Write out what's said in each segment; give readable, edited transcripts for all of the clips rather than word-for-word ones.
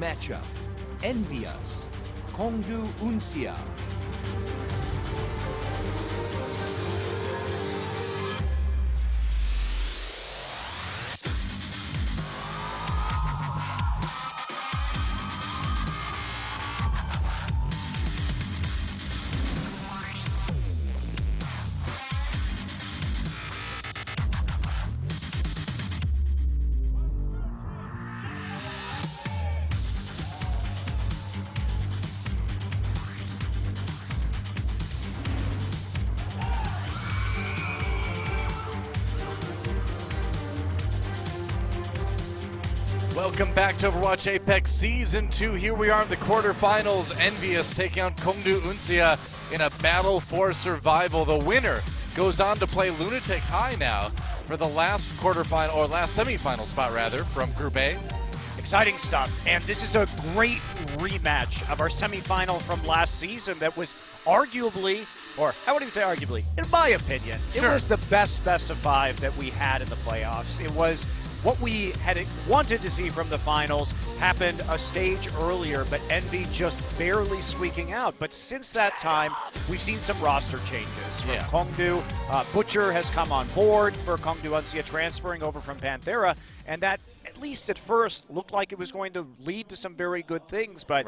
matchup, EnVyUs, Kongdoo Uncia. Welcome back to Overwatch Apex Season 2. Here we are in the quarterfinals. EnVyUs taking on Kongdoo Uncia in a battle for survival. The winner goes on to play Lunatic High now for the last quarterfinal, or last semifinal spot rather, from Group A. Exciting stuff, and this is a great rematch of our semifinal from last season that was arguably, or I wouldn't even say arguably, in my opinion, it was the best of five that we had in the playoffs. It was what we had wanted to see from the finals. Happened a stage earlier, but Envy just barely squeaking out. But since that time, we've seen some roster changes from Kongdoo. Butcher has come on board for Kongdoo Uncia, transferring over from Panthera, and that, at least at first, looked like it was going to lead to some very good things. But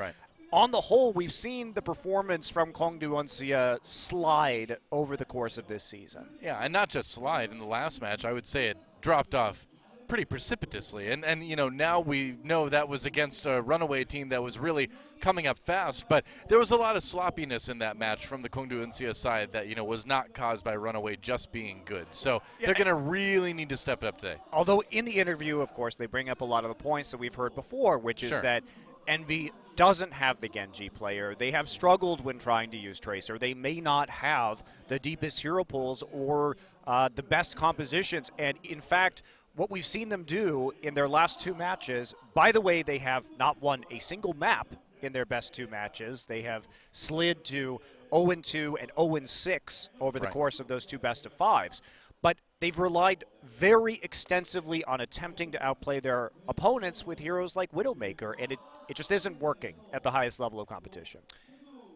on the whole, we've seen the performance from Kongdoo Uncia slide over the course of this season. Yeah, and not just slide. In the last match, I would say it dropped off pretty precipitously, and you know, now we know that was against a runaway team that was really coming up fast, but there was a lot of sloppiness in that match from the Kongdoo Uncia side that, you know, was not caused by runaway just being good. So they're going to really need to step it up today. Although in the interview, of course, they bring up a lot of the points that we've heard before, which is that Envy doesn't have the Genji player. They have struggled when trying to use Tracer. They may not have the deepest hero pools or the best compositions, and in fact, what we've seen them do in their last two matches, by the way, they have not won a single map in their best two matches. They have slid to 0-2 and 0-6 over the course of those two best of fives. But they've relied very extensively on attempting to outplay their opponents with heroes like Widowmaker, and it just isn't working at the highest level of competition.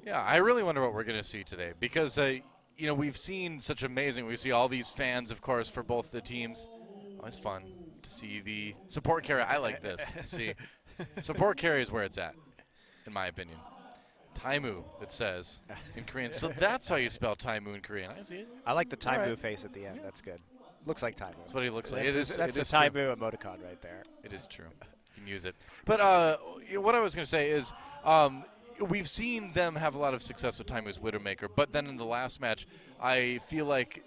Yeah, I really wonder what we're going to see today, because, you know, we've seen such amazing, we see all these fans, of course, for both the teams. Always fun to see the support carry. I like this. See, support carry is where it's at, in my opinion. Taimu, it says in Korean. So that's how you spell Taimu in Korean. I see it. I like the Taimu face at the end. That's good. Looks like Taimu. That's what he looks like. That's the Taimu emoticon right there. It is true. You can use it. But what I was going to say is, we've seen them have a lot of success with Taimu's Widowmaker, but then in the last match, I feel like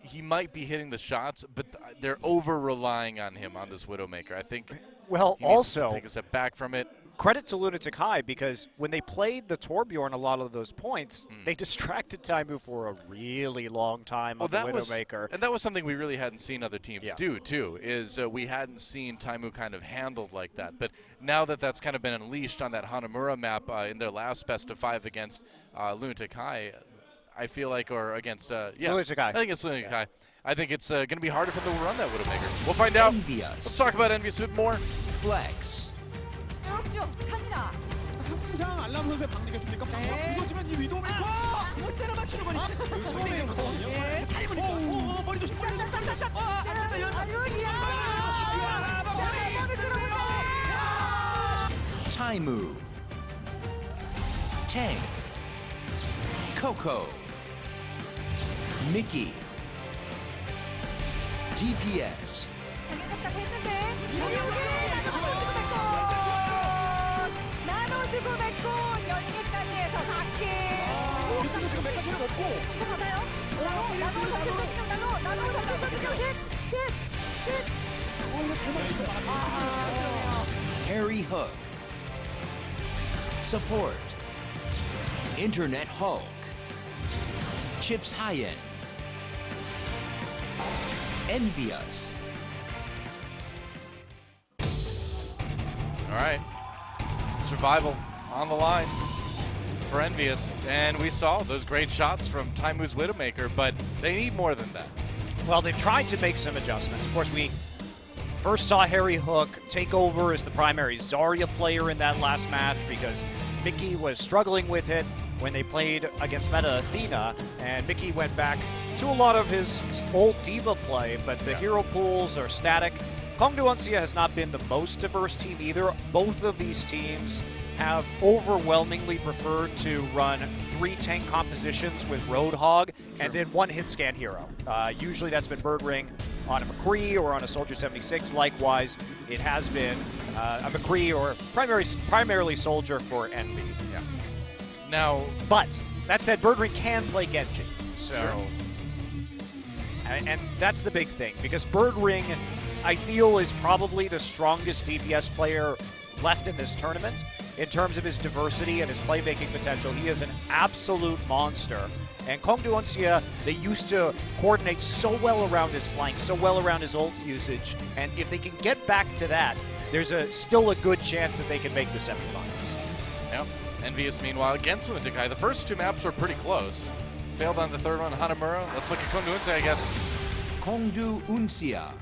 he might be hitting the shots, but they're over-relying on him on this Widowmaker. I think he needs to take a step back from it. Credit to Lunatic High, because when they played the Torbjorn a lot of those points, they distracted Taimu for a really long time on the Widowmaker. And that was something we really hadn't seen other teams do, too, is we hadn't seen Taimu kind of handled like that. But now that that's kind of been unleashed on that Hanamura map in their last best of five against Lunatic High, I feel like, or against, Lunatic High. I think it's Lunatic High. I think it's going to be harder for them to run that Widowmaker. We'll find out. EnVyUs. Let's talk about EnVyUs a bit more. Flex. 쭉쭉 갑니다. 항상 알람 선수의 방리겠습니까? 부서지면 이 위도메이커 못 때려 맞추는 거니까. 처음에 거든요. 타이밍이니까. 머리 조심. 짠짠짠짠. 안 된다. Taimu. Tang. Coco. Mickey. DPS. 당했다고 했는데 나눠주고 맺고 연계까지 해서 4킬. 지금 몇 가지를 먹고. 지금 받아요. 나눠 점수 지금 나눠 점수 셋. 이거 잘 맞았어. Harry Hook. Support. Internet Hulk. Chips Hyen. EnVyUs. All right. Survival on the line for EnVyUs. And we saw those great shots from Taimu's Widowmaker, but they need more than that. Well, they've tried to make some adjustments. Of course, we first saw Harry Hook take over as the primary Zarya player in that last match because Mickey was struggling with it when they played against Meta Athena, and Mickey went back to a lot of his old diva play, but the hero pools are static. Kongdoo Uncia has not been the most diverse team either. Both of these teams have overwhelmingly preferred to run 3 tank compositions with Roadhog and then 1 hit scan hero. Usually that's been Bird Ring on a McCree or on a Soldier 76. Likewise, it has been a McCree or primarily Soldier for EnVy. Yeah. Now, but that said, Bird Ring can play Genji. So, Sure. and that's the big thing because Bird Ring, I feel, is probably the strongest DPS player left in this tournament in terms of his diversity and his playmaking potential. He is an absolute monster. And Kongdoo Uncia, they used to coordinate so well around his flank, so well around his ult usage. And if they can get back to that, there's still a good chance that they can make the semifinals. Yep. EnVyUs, meanwhile, against Uncia. The first 2 maps were pretty close. Failed on the third one, Hanamura. Let's look at Kongdoo Uncia, I guess. Kongdoo Uncia.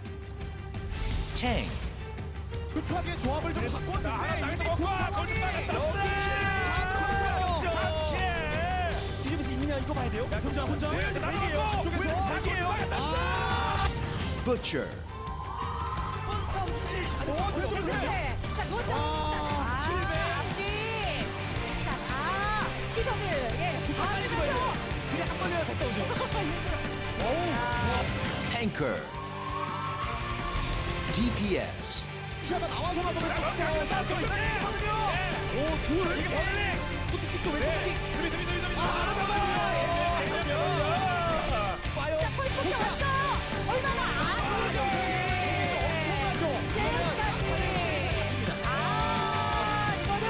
Tank. 급하게 조합을 좀 바꿨는데 이게 군 상황이 뒤집을 수 있느냐 이거 봐야 돼요. 혼자 쪽에서 Butcher. 자, 노자. 앞뒤. 자, 다 시선을 빨리 가죠. 그냥 한 번이라도 더 싸우죠. Anchor. DPS. 시야가 나와서 막으면 있거든요. 오, 둘 이게 쭉쭉쭉 왼쪽 자, 펄스 왔어. 얼마나 이거는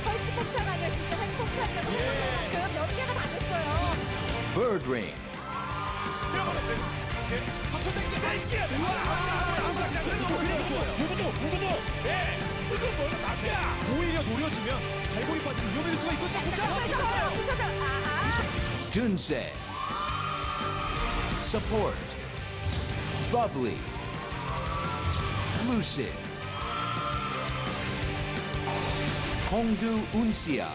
펄스 폭탄 아니야. 진짜 핵폭탄이라고 생각할 만큼 연계가 다 됐어요. Bird Ring. 오히려 노려지면 갈고리 빠지는 위험해질 수가 있거든요. Dunse. Support. Bubbly. Lucid. Kongdoo Uncia.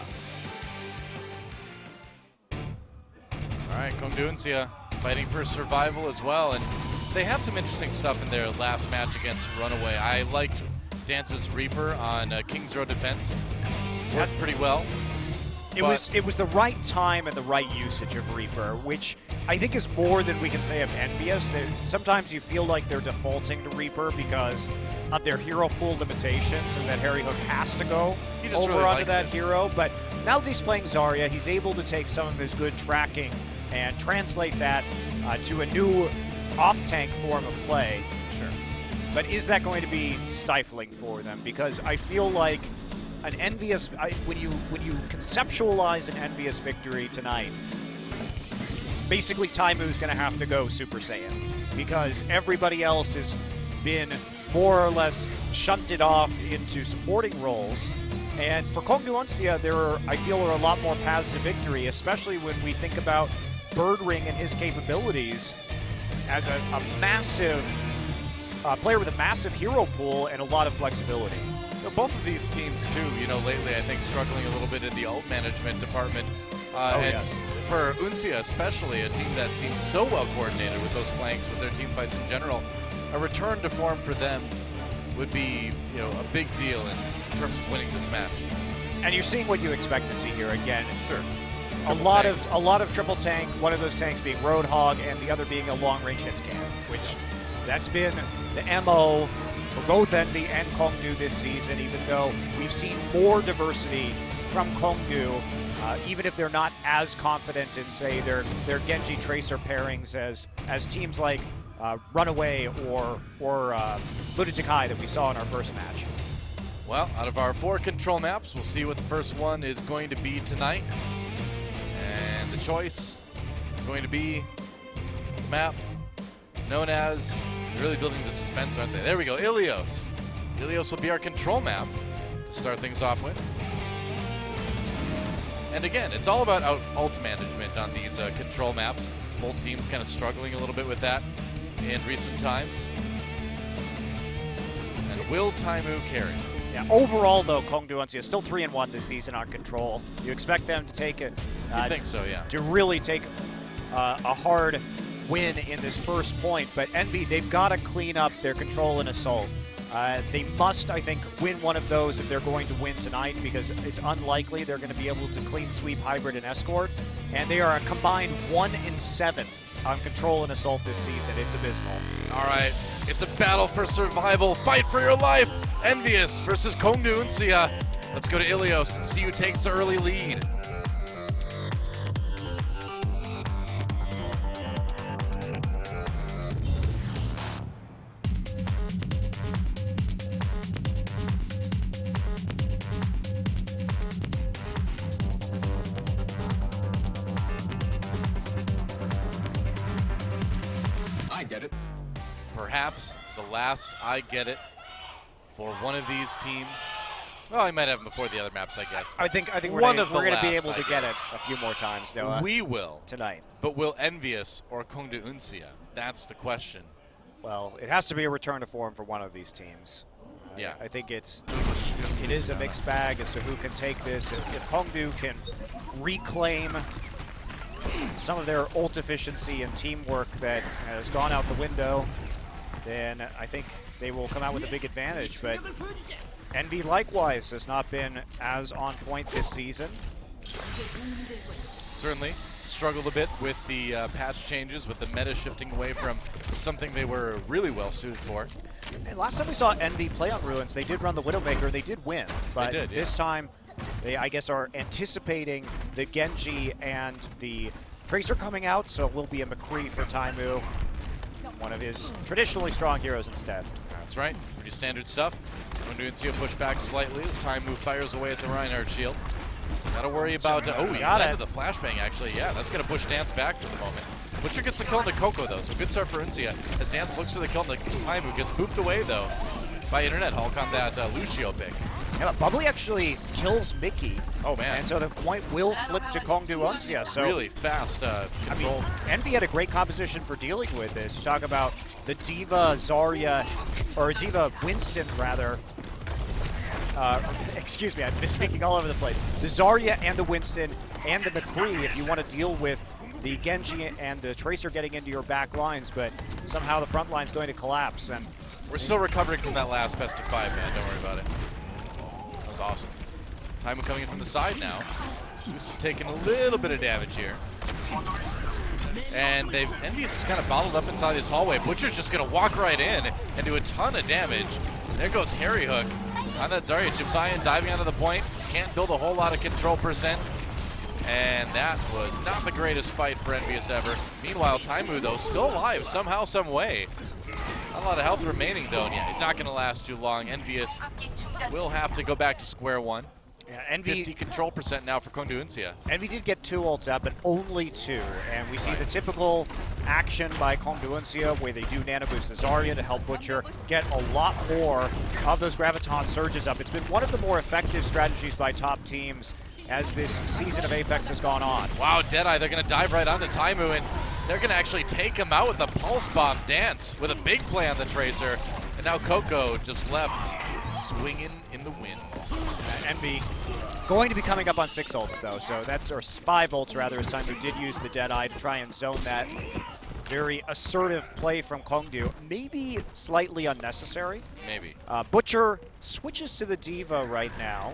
All right, Kongdoo Uncia fighting for survival as well, and they had some interesting stuff in their last match against Runaway. I liked Dance's Reaper on King's Row Defense. Worked pretty well. It was the right time and the right usage of Reaper, which I think is more than we can say of EnVyUs. Sometimes you feel like they're defaulting to Reaper because of their hero pool limitations and that Harry Hook has to go over really onto likes that it. hero. But now that he's playing Zarya, he's able to take some of his good tracking and translate that to a new off-tank form of play. Sure. But is that going to be stifling for them? Because I feel like an EnVyUs, when you conceptualize an EnVyUs victory tonight, basically Taimu's going to have to go Super Saiyan because everybody else has been more or less shunted off into supporting roles. And for Kongdoo Uncia, I feel, are a lot more paths to victory, especially when we think about Bird Ring and his capabilities as a massive player with a massive hero pool and a lot of flexibility. So both of these teams, too, lately I think struggling a little bit in the ult management department. Yes. For Uncia especially, a team that seems so well coordinated with those flanks, with their team fights in general, a return to form for them would be, a big deal in terms of winning this match. And you're seeing what you expect to see here again. Sure. A lot of triple tank, one of those tanks being Roadhog and the other being a long-range hit scan, which that's been the MO for both EnVy and Kongdoo this season, even though we've seen more diversity from Kongdoo, even if they're not as confident in, say, their Genji Tracer pairings as teams like Runaway or Lunatic High that we saw in our first match. Well, out of our 4 control maps, we'll see what the first one is going to be tonight. And the choice is going to be the map known as, they're really building the suspense, aren't they? There we go, Ilios. Ilios will be our control map to start things off with. And again, it's all about ult management on these control maps. Both teams kind of struggling a little bit with that in recent times. Will Taimu carry? Yeah, overall, though, Kongdoo Uncia is still 3-1 this season on control. You expect them to take it. I think so, yeah. To really take a hard win in this first point. But EnVy, they've got to clean up their control and assault. They must, I think, win one of those if they're going to win tonight, because it's unlikely they're going to be able to clean sweep hybrid and escort. And they are a combined 1-7 on control and assault this season. It's abysmal. All right, it's a battle for survival. Fight for your life. EnVyUs versus Kongdoo Uncia. Let's go to Ilios and see who takes the early lead. I get it. Perhaps the last I get it for one of these teams. Well, I might have them before the other maps, I guess. I think we're One gonna, of the we're going to be last, able to I get guess. it a few more times, Noah. We will. Tonight. But will EnVyUs or Kongdoo Uncia? That's the question. Well, it has to be a return to form for one of these teams. Yeah. I think it is a mixed bag as to who can take this. If Kongdoo can reclaim some of their ult efficiency and teamwork that has gone out the window, then I think they will come out with a big advantage. But EnVy likewise has not been as on point this season. Certainly struggled a bit with the patch changes, with the meta shifting away from something they were really well suited for. And last time we saw EnVy play on Ruins, they did run the Widowmaker, they did win. But did, yeah. this time, they, I guess, are anticipating the Genji and the Tracer coming out, so it will be a McCree for Taimu, one of his traditionally strong heroes instead. That's right. Pretty standard stuff. Kongdoo Uncia push back slightly as Taimu fires away at the Reinhardt shield. Gotta worry about, oh, he Got landed it. the flashbang, actually. Yeah, that's gonna push Dance back for the moment. Butcher gets the kill into Coco, though, so good start for Uncia. As Dance looks for the kill, and Taimu gets booped away, though, by Internet Hulk on that Lucio pick. Yeah, but Bubbly actually kills Mickey. Oh, man. And so the point will flip to Kongdoo Uncia. So Really fast control. EnVy had a great composition for dealing with this. You talk about the Diva Zarya, or Diva Winston, rather. Excuse me, I'm misspeaking all over the place. The Zarya and the Winston and the McCree, if you want to deal with the Genji and the Tracer getting into your back lines, but somehow the front line's going to collapse. And We're still recovering from that last best of 5, man. Don't worry about it. That was awesome. Taimu coming in from the side now. Houston taking a little bit of damage here. And EnVyUs is kind of bottled up inside this hallway. Butcher's just going to walk right in and do a ton of damage. There goes Harry Hook on that Zarya. Chipsian diving onto the point. Can't build a whole lot of control percent. And that was not the greatest fight for EnVyUs ever. Meanwhile, Taimu, though, still alive somehow, some way. Not a lot of health remaining, though. And yeah, it's not going to last too long. EnVyUs will have to go back to square one. yeah, 50 control percent now for Kongdoo Uncia. EnVy did get 2 ults out, but only 2. And we see the typical action by Kongdoo Uncia where they do nano boost the Zarya to help Butcher get a lot more of those Graviton surges up. It's been one of the more effective strategies by top teams as this season of Apex has gone on. Wow, Deadeye, they're going to dive right onto Taimu, and they're going to actually take him out with the Pulse Bomb Dance with a big play on the Tracer. And now Coco just left swinging in the wind. EnVy going to be coming up on 6 ults, though, so that's, or 5 ults rather, as Taimu did use the Deadeye to try and zone that very assertive play from Kongdoo. Maybe slightly unnecessary. Maybe. Butcher switches to the Diva right now.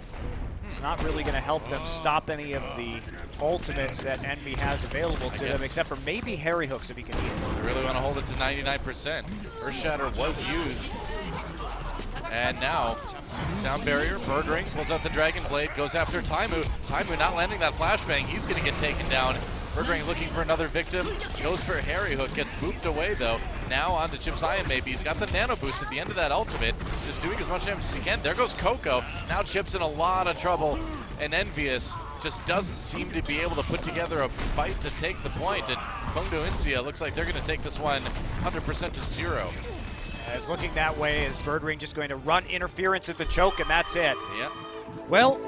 It's not really going to help them stop any of the ultimates that EnVy has available to them, except for maybe Harry Hooks if he can heal. They really want to hold it to 99%. Earth Shatter was used. And now, Sound Barrier, Birdring pulls out the Dragon Blade, goes after Taimu. Taimu not landing that flashbang. He's going to get taken down. Birdring looking for another victim. Goes for Harry Hook, gets booped away though. Now on to Chipsian maybe. He's got the nano boost at the end of that ultimate. Just doing as much damage as he can. There goes Coco. Now Chip's in a lot of trouble. And EnVyUs just doesn't seem to be able to put together a fight to take the point. And Kongdoo Uncia looks like they're going to take this one 100% to 0. As looking that way, is Birdring just going to run interference at the choke, and that's it. Yep. Well,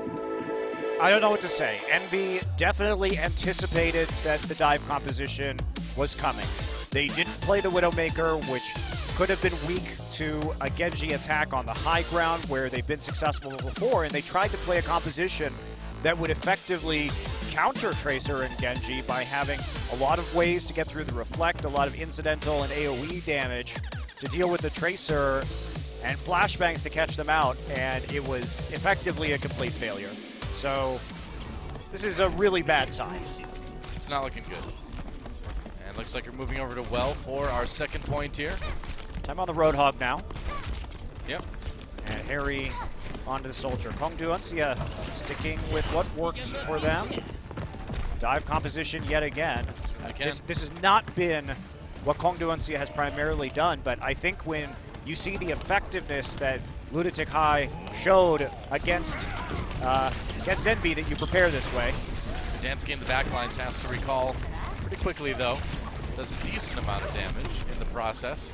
I don't know what to say. EnVy definitely anticipated that the dive composition was coming. They didn't play the Widowmaker, which could have been weak to a Genji attack on the high ground where they've been successful before, and they tried to play a composition that would effectively counter Tracer and Genji by having a lot of ways to get through the reflect, a lot of incidental and AoE damage to deal with the Tracer, and flashbangs to catch them out, and it was effectively a complete failure. So this is a really bad sign. It's not looking good. And looks like we're moving over to Well for our second point here. Time on the Roadhog now. Yep. And Harry onto the Soldier. Kongdoo Uncia sticking with what worked for them. Dive composition yet again. This has not been what Kongdoo Uncia has primarily done, but I think when you see the effectiveness that Lunatic High showed against EnVy, that you prepare this way. Dansky in the backlines has to recall pretty quickly, though. Does a decent amount of damage in the process.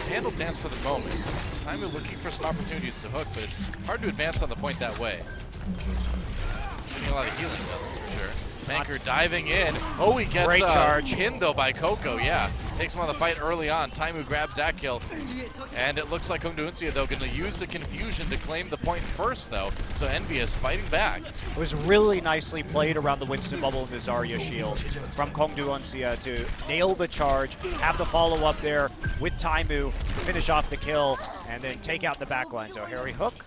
Handled Dance for the moment. Time looking for some opportunities to hook, but it's hard to advance on the point that way. Getting a lot of healing, though, that's for sure. Banker diving in. Oh, he gets great charge. pinned, though, by Coco, yeah. Takes him on the fight early on. Taimu grabs that kill. And it looks like Kongdoo Uncia, though, going to use the confusion to claim the point first, though. So EnVyUs fighting back. It was really nicely played around the Winston bubble and the Zarya shield from Kongdoo Uncia to nail the charge, have the follow-up there with Taimu to finish off the kill, and then take out the backline. So Harry Hook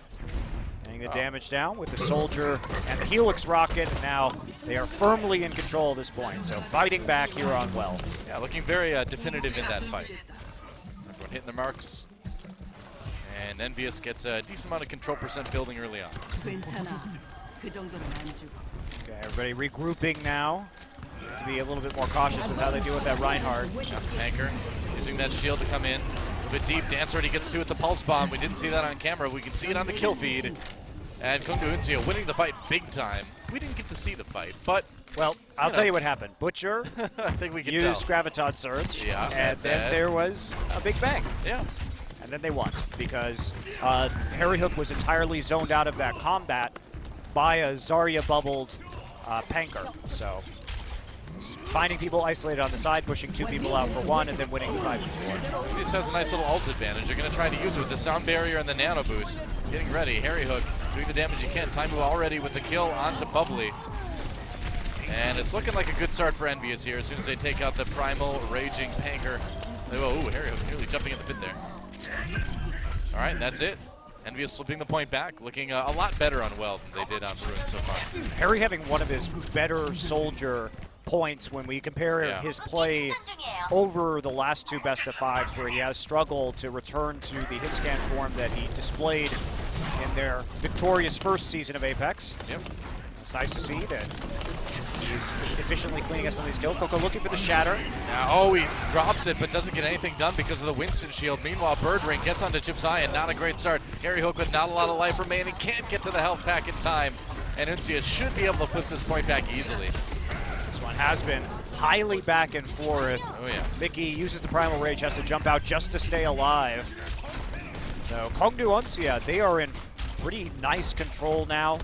getting the damage down with the Soldier and the Helix Rocket. Now they are firmly in control at this point. So fighting back here on Well. Yeah, looking very definitive in that fight. Everyone hitting the marks. And EnVyUs gets a decent amount of control percent building early on. Okay, everybody regrouping now to be a little bit more cautious with how they deal with that Reinhardt. Anchor using that shield to come in. A bit deep. Dance already gets to with the pulse bomb. We didn't see that on camera. We can see it on the kill feed. And Kongdoo Uncia winning the fight big time. We didn't get to see the fight, but well, I'll tell you what happened. Butcher I think we can used tell. Graviton Surge, Yeah, and then there was a big bang. Yeah. And then they won because Harry Hook was entirely zoned out of that combat by a Zarya bubbled Panker. So finding people isolated on the side, pushing two people out for one, and then winning the 5-4. This has a nice little ult advantage. They're going to try to use it with the sound barrier and the nano boost. Getting ready. Harry Hook doing the damage he can. Taimu already with the kill onto Bubbly. And it's looking like a good start for EnVyUs here as soon as they take out the primal raging Panker. Oh, Harry Hook nearly jumping in the pit there. All right, that's it. EnVyUs slipping the point back, looking a lot better on Well than they did on Ruin so far. Harry having one of his better Soldier points when we compare his play over the last two best-of-5s where he has struggled to return to the hit scan form that he displayed in their victorious first season of Apex. Yep. It's nice to see that he's efficiently cleaning up some of these kills. Coco looking for the shatter. Now, he drops it, but doesn't get anything done because of the Winston shield. Meanwhile, Birdring gets onto Chip Zion. Not a great start. Harry Hook with not a lot of life remaining. Can't get to the health pack in time. And Uncia should be able to flip this point back easily. This one has been highly back and forth. Oh, yeah. Mickey uses the Primal Rage, has to jump out just to stay alive. So Kongdoo Uncia, they are in pretty nice control now.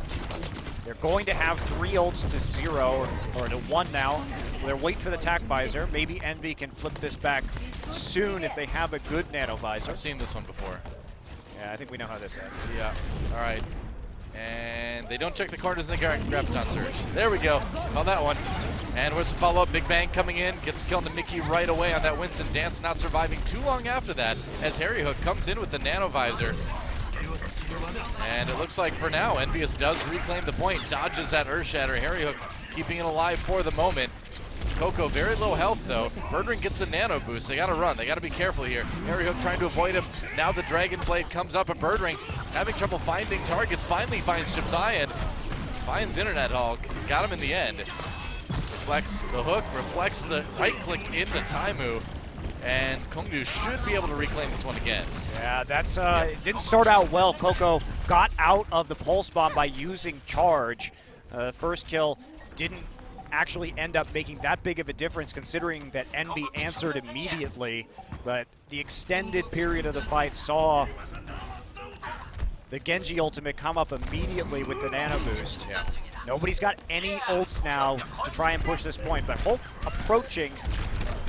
They're going to have 3 ults to 0, or to 1 now. They're waiting for the tac visor. Maybe EnVy can flip this back soon if they have a good nano visor. I've seen this one before. Yeah, I think we know how this ends. Yeah. All right. And they don't check the corners in the Graviton Surge. There we go. Call that one. And where's the follow-up? Big Bang coming in. Gets killed to Mickey right away on that Winston. Dance not surviving too long after that as Harry Hook comes in with the nano visor. And it looks like for now, EnVyUs does reclaim the point. Dodges that Earthshatter. Harry Hook keeping it alive for the moment. Coco very low health though. Birdring gets a nano boost. They gotta run. They gotta be careful here. Harry Hook trying to avoid him. Now the Dragon Blade comes up, and Birdring having trouble finding targets. Finally finds Chip Zion. Finds Internet Hulk. Got him in the end. Reflects the hook. Reflects the right click into Taimu. And Kongdoo should be able to reclaim this one again. Yeah, that's it didn't start out well. Coco got out of the pulse bomb by using charge. First kill didn't actually end up making that big of a difference considering that EnVy answered immediately, but the extended period of the fight saw the Genji ultimate come up immediately with the nano boost. Yeah. Nobody's got any ults now to try and push this point, but Hulk approaching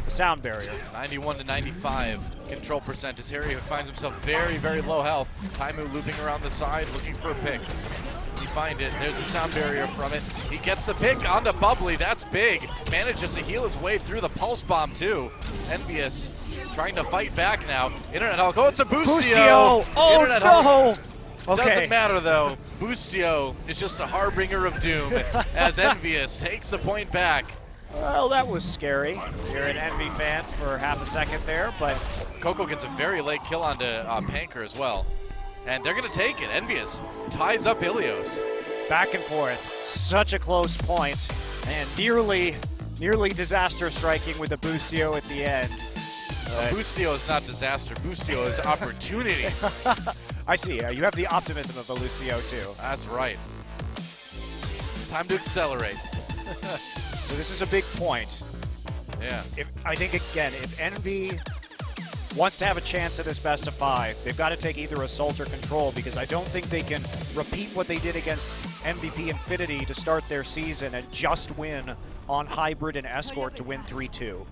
the sound barrier. 91 to 95 control percent as Harry finds himself very, very low health. Taimu looping around the side, looking for a pick. He finds it. There's the sound barrier from it. He gets the pick onto Bubbly. That's big. Manages to heal his way through the pulse bomb too. EnVyUs trying to fight back now. Internet Hulk. Oh, it's a Boostio. Oh, Internet no. Hulk. Okay. Doesn't matter though. Boostio is just a harbinger of doom as EnVyUs takes a point back. Well, that was scary. You're an Envy fan for half a second there, but Coco gets a very late kill onto Panker as well. And they're going to take it. EnVyUs ties up Ilios. back and forth. Such a close point, and nearly disaster striking with the Boostio at the end. Boostio is not disaster. Boostio is opportunity. I see. You have the optimism of a Lucio too. That's right. Time to accelerate. So this is a big point. Yeah. I think, again, if Envy wants to have a chance at this best of 5, they've got to take either Assault or Control, because I don't think they can repeat what they did against MVP Infinity to start their season and just win on Hybrid and Escort to win 3-2.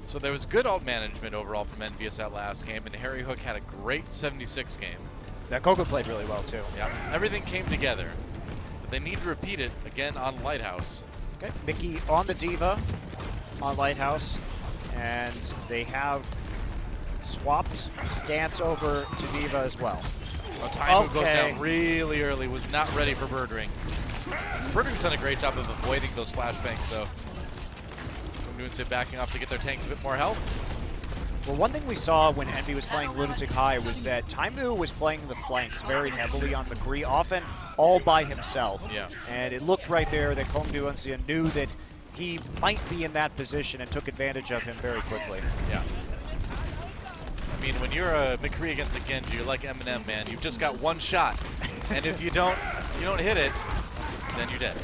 So there was good ult management overall from EnVyUs that last game, and Harry Hook had a great 76 game. That Coco played really well too. Yeah, everything came together. But they need to repeat it again on Lighthouse. Okay, Mickey on the Diva on Lighthouse, and they have swapped Dance over to Diva as well. Oh, Taimu goes Okay. down really early, was not ready for Birdring. Birdring's done a great job of avoiding those flashbangs, though. Uncia backing up to get their tanks a bit more health. Well, one thing we saw when Envy was playing Lunatic High was that Taimu was playing the flanks very heavily on McCree, often all by himself. Yeah. And it looked right there that Kongdoo Uncia knew that he might be in that position and took advantage of him very quickly. Yeah. I mean, when you're a McCree against a Genji, you're like Eminem, man. You've just got one shot, and if you don't hit it, then you're dead.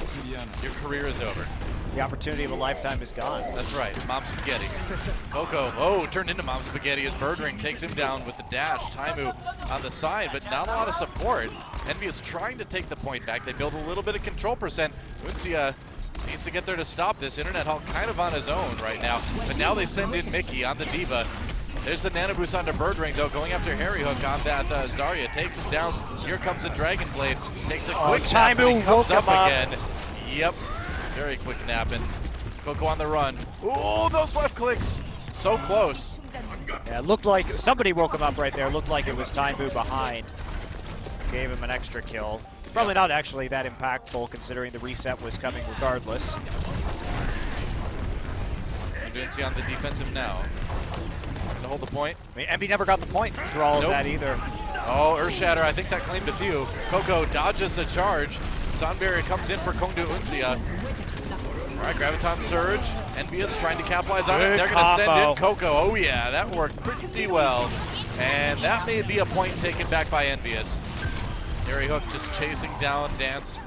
Your career is over. The opportunity of a lifetime is gone. That's right, Mom Spaghetti. Coco, turned into Mom Spaghetti as Birdring takes him down with the dash. Taimu on the side, but not a lot of support. Envy is trying to take the point back. They build a little bit of control percent. Uncia needs to get there to stop this. Internet Hulk kind of on his own right now, but now they send in Mickey on the Diva. There's the Nano Boost onto Birdring, though, going after Harry Hook on that Zarya. Takes him down. Here comes the Dragon Blade. Takes a quick nap, but he comes up again. Yep. Very quick napping. Coco on the run. Ooh, those left clicks. So close. Yeah, it looked like somebody woke him up right there. Looked like it was Taimu behind. Gave him an extra kill. Probably not actually that impactful considering the reset was coming regardless. Uncia on the defensive now. Trying to hold the point. I mean, Envy never got the point through all of that either. Oh, Earthshatter, I think that claimed a few. Coco dodges a charge. Sound barrier comes in for Kongdoo Uncia. All right, Graviton Surge. EnVyUs trying to capitalize on it. They're going to send in Coco. Oh yeah, that worked pretty well. And that may be a point taken back by EnVyUs. Harry Hook just chasing down Dance.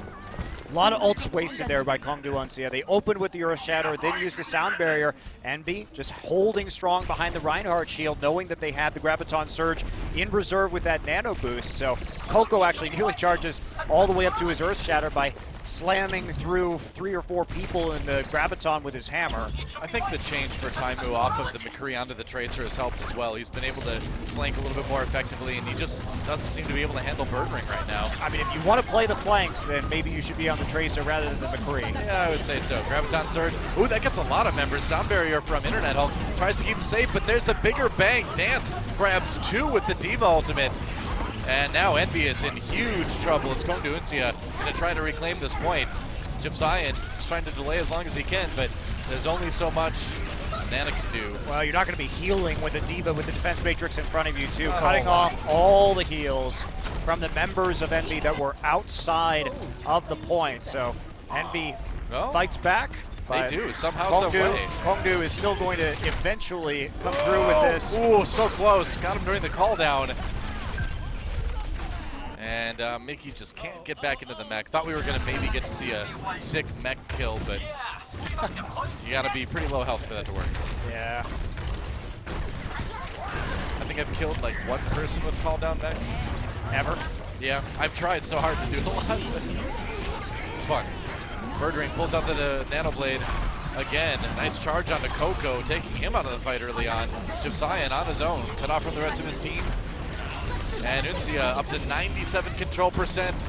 A lot of ults wasted there by Kongdoo Uncia. They opened with the Euroshatter, then used the Sound Barrier. Envy just holding strong behind the Reinhardt shield, knowing that they had the Graviton Surge in reserve with that Nano Boost. So Coco actually nearly charges all the way up to his Earthshatter by slamming through 3 or 4 people in the Graviton with his hammer. I think the change for Taimu off of the McCree onto the Tracer has helped as well. He's been able to flank a little bit more effectively, and he just doesn't seem to be able to handle Birdring right now. I mean, if you want to play the flanks, then maybe you should be on the Tracer rather than the McCree. Yeah, I would say so. Graviton Surge. Ooh, that gets a lot of members. Sound Barrier from Internet Hulk tries to keep him safe, but there's a bigger bang. Dance grabs 2 with the Diva ultimate. And now Envy is in huge trouble. It's Kongdoo Uncia going to try to reclaim this point. Jim Zion just trying to delay as long as he can, but there's only so much Nana can do. Well, you're not going to be healing with a Diva with the defense matrix in front of you, too. Cutting off all the heals from the members of Envy that were outside of the point. So Envy fights back. They do, somehow, some way. Kongdoo is still going to eventually come through with this. Ooh, so close. Got him during the call down. And Mickey just can't get back into the mech. Thought we were going to maybe get to see a sick mech kill, but you got to be pretty low health for that to work. Yeah. I think I've killed like 1 person with call down mech. Ever? Yeah, I've tried so hard to do it a lot. It's fun. Birdring pulls out the Nano Blade. Again, nice charge onto Coco, taking him out of the fight early on. Jibsayan on his own, cut off from the rest of his team. And Uncia up to 97 control percent.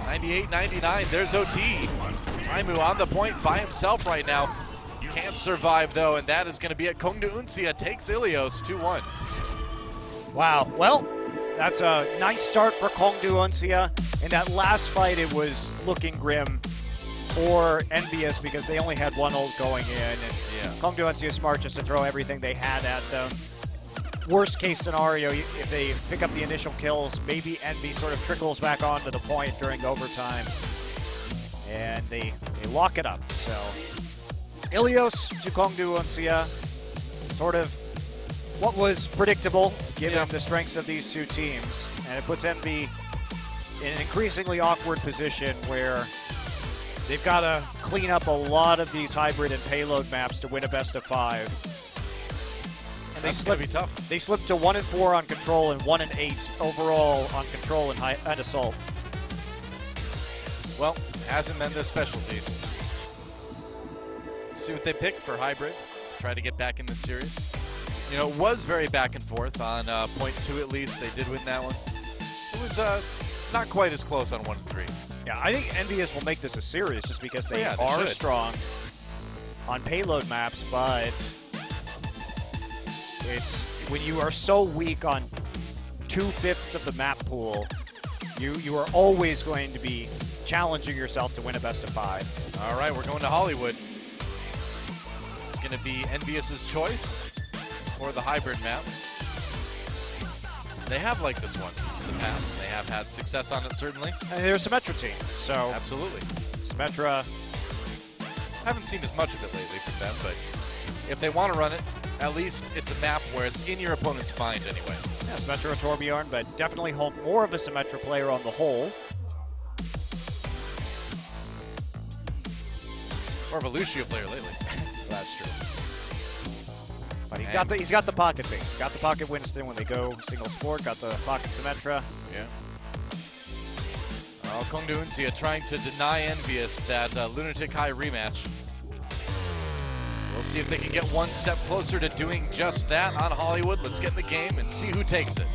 98, 99, there's OT. Taimu on the point by himself right now. Can't survive though, and that is going to be it. Kongdoo Uncia takes EnVyUs 2-1. Wow. Well, that's a nice start for Kongdoo Uncia. In that last fight, it was looking grim for EnVyUs because they only had one ult going in. And Kongdoo Uncia is smart just to throw everything they had at them. Worst case scenario, if they pick up the initial kills, maybe Envy sort of trickles back onto the point during overtime. And they lock it up. So EnVyUs to Kongdoo Uncia, sort of what was predictable given the strengths of these two teams. And it puts Envy in an increasingly awkward position where they've got to clean up a lot of these hybrid and payload maps to win a best of 5. And That's going to be tough. They slipped to 1-4 on control and 1-8 overall on control and assault. Well, hasn't been their specialty. See what they pick for hybrid. Try to get back in the series. You know, it was very back and forth on point 2 at least. They did win that one. It was not quite as close on 1 and 3. Yeah, I think EnVyUs will make this a series just because they they are should. strong on payload maps, but it's when you are so weak on 2/5 of the map pool, you are always going to be challenging yourself to win a best of 5. All right, we're going to Hollywood. It's going to be EnVyUs' choice for the hybrid map. They have liked this one in the past. They have had success on it, certainly. And they're a Symmetra team, so Absolutely. Symmetra. Haven't seen as much of it lately from them, but if they want to run it, at least it's a map where it's in your opponent's mind anyway. Yeah, Symmetra Torbjorn, but definitely hold more of a Symmetra player on the whole. More of a Lucio player lately. That's true. But he's got the pocket base. Got the pocket Winston when they go single sport. Got the pocket Symmetra. Yeah. Oh, Kongdoo Uncia trying to deny EnVyUs that Lunatic High rematch. We'll see if they can get one step closer to doing just that on Hollywood. Let's get in the game and see who takes it.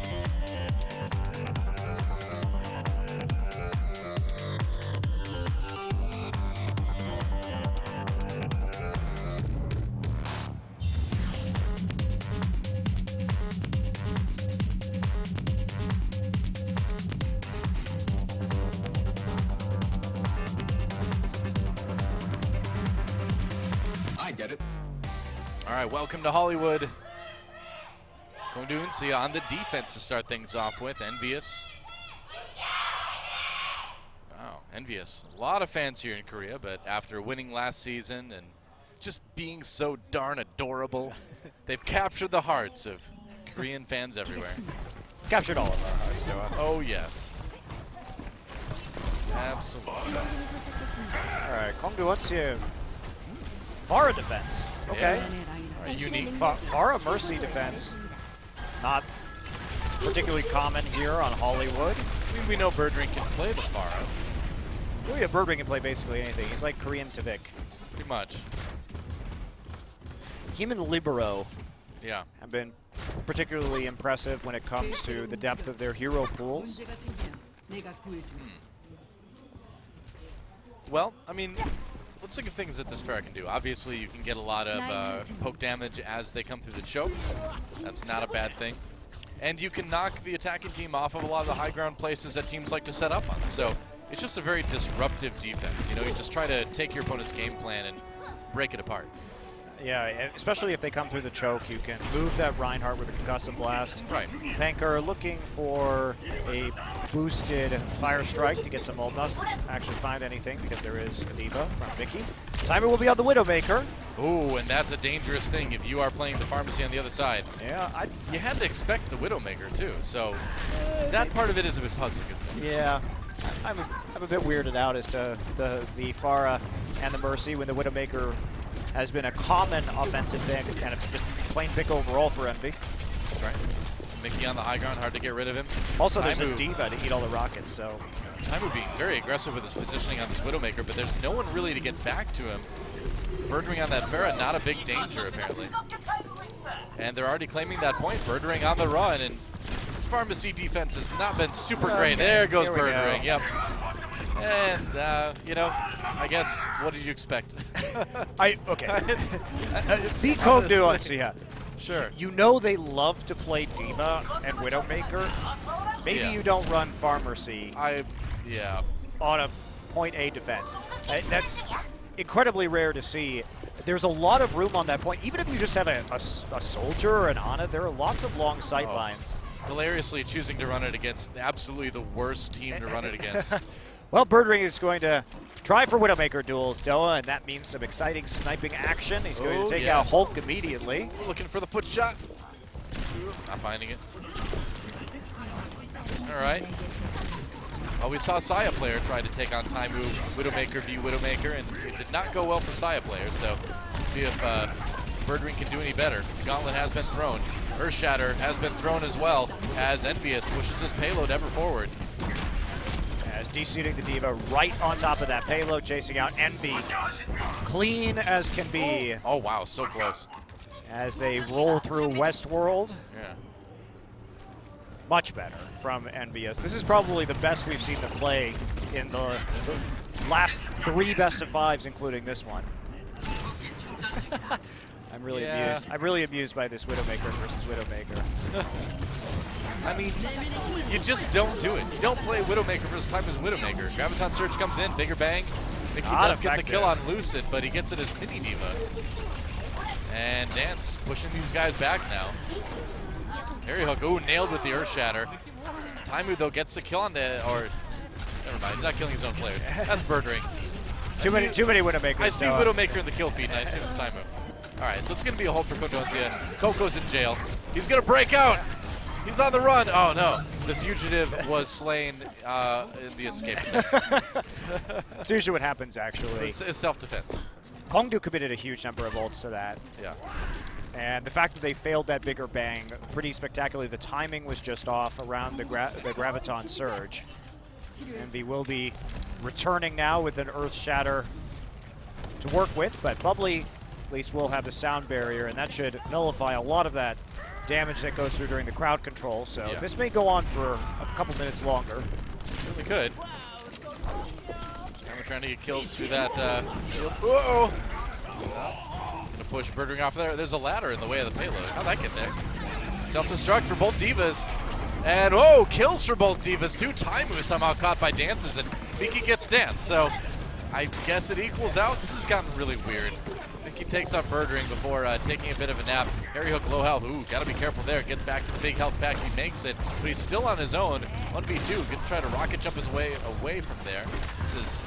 All right, welcome to Hollywood. Kongdoo Uncia on the defense to start things off with. EnVyUs. Wow, EnVyUs. A lot of fans here in Korea, but after winning last season and just being so darn adorable, they've captured the hearts of Korean fans everywhere. Captured all of our hearts, Noah. Oh, yes. Absolutely. All right, Kongdoo Uncia. Pharah defense. Okay. Yeah. Unique. Pharah Mercy defense. Not particularly common here on Hollywood. I mean, we know Birdring can play the Pharah. Oh yeah, Birdring can play basically anything. He's like Korean Tavik. Pretty much. Him and Libero Yeah. have been particularly impressive when it comes to the depth of their hero pools. Well, I mean, let's look at things that this Pharah can do. Obviously, you can get a lot of poke damage as they come through the choke. That's not a bad thing. And you can knock the attacking team off of a lot of the high ground places that teams like to set up on. So it's just a very disruptive defense. You know, you just try to take your opponent's game plan and break it apart. Yeah, especially if they come through the choke, you can move that Reinhardt with a concussive blast. Right. Panker looking for a boosted Fire Strike to get some ult. Doesn't actually find anything because there is a Diva from Vicky. Timer will be on the Widowmaker. Ooh, and that's a dangerous thing if you are playing the pharmacy on the other side. Yeah, You had to expect the Widowmaker too, so that part of it is a bit puzzling, isn't it? yeah. I'm a bit weirded out as to the Pharah and the Mercy when the Widowmaker has been a common offensive pick and a just plain pick overall for Envy. That's right. Mickey on the high ground, hard to get rid of him. Also, there's Taimu. a Diva to eat all the rockets, so... Taimu being very aggressive with his positioning on this Widowmaker, but there's no one really to get back to him. Birdring on that Pharah, not a big danger apparently. And they're already claiming that point. Birdring on the run, and this Pharmacy defense has not been super great. There goes Birdring, yep. And, you know, I guess, what did you expect? Okay. Beat Kongdoo on Uncia. Sure. You know they love to play Diva and Widowmaker. Maybe you don't run Pharmacy Yeah. on a point A defense. That's incredibly rare to see. There's a lot of room on that point. Even if you just have a soldier or an Ana, there are lots of long sight lines. Hilariously choosing to run it against absolutely the worst team to run it against. Well, Birdring is going to try for Widowmaker duels, Doa, and that means some exciting sniping action. He's going to take out Hulk immediately. Looking for the foot shot. Not finding it. All right. Well, we saw Saya player try to take on Taimu, Widowmaker v Widowmaker, and it did not go well for Saya player. So see if Birdring can do any better. The gauntlet has been thrown. Earthshatter has been thrown as well as EnVyUs pushes his payload ever forward. As desuiting the Diva right on top of that payload, chasing out Envy. Clean as can be. Oh, wow, so close. As they roll through Westworld. Yeah. Much better from EnVyUs. This is probably the best we've seen them play in the last 3 best-of-5s, including this one. I'm really amused. I'm really amused by this Widowmaker versus Widowmaker. I mean, you just don't do it. You don't play Widowmaker versus type as Widowmaker. Graviton Surge comes in, bigger bang. I think he does get the kill on Lucid, but he gets it as Mini Diva. And Dance pushing these guys back now. Harry Hook, ooh, nailed with the Earthshatter. Taimu, though, gets the kill on the, or, never mind, he's not killing his own players. That's Birdring. Too many Widowmakers. I see Widowmaker in the kill feed, and I assume it's Taimu. All right, so it's going to be a hold for Uncia. Coco's in jail. He's going to break out. He's on the run. Oh, no. The fugitive was slain in the escape attempt. That's usually what happens, actually. It's self-defense. Kongdoo committed a huge number of ults to that. Yeah. And the fact that they failed that bigger bang pretty spectacularly. The timing was just off around the Graviton Surge. Envy will be returning now with an Earthshatter to work with, but Bubbly at least will have the sound barrier, and that should nullify a lot of that damage that goes through during the crowd control. So this may go on for a couple minutes longer. Certainly could. And we're trying to get kills through that shield. Uh-oh! Gonna push Birdring off there. There's a ladder in the way of the payload. How'd that get there? Self-destruct for both Divas. And, whoa, kills for both Divas. Too. Taimu is somehow caught by Dances, and Miki gets Dance. So I guess it equals out. This has gotten really weird. He takes on Birdring before taking a bit of a nap. Harry Hook low health. Ooh, gotta be careful there. Gets back to the big health pack. He makes it, but he's still on his own. 1v2. Gonna try to rocket jump his way away from there. This is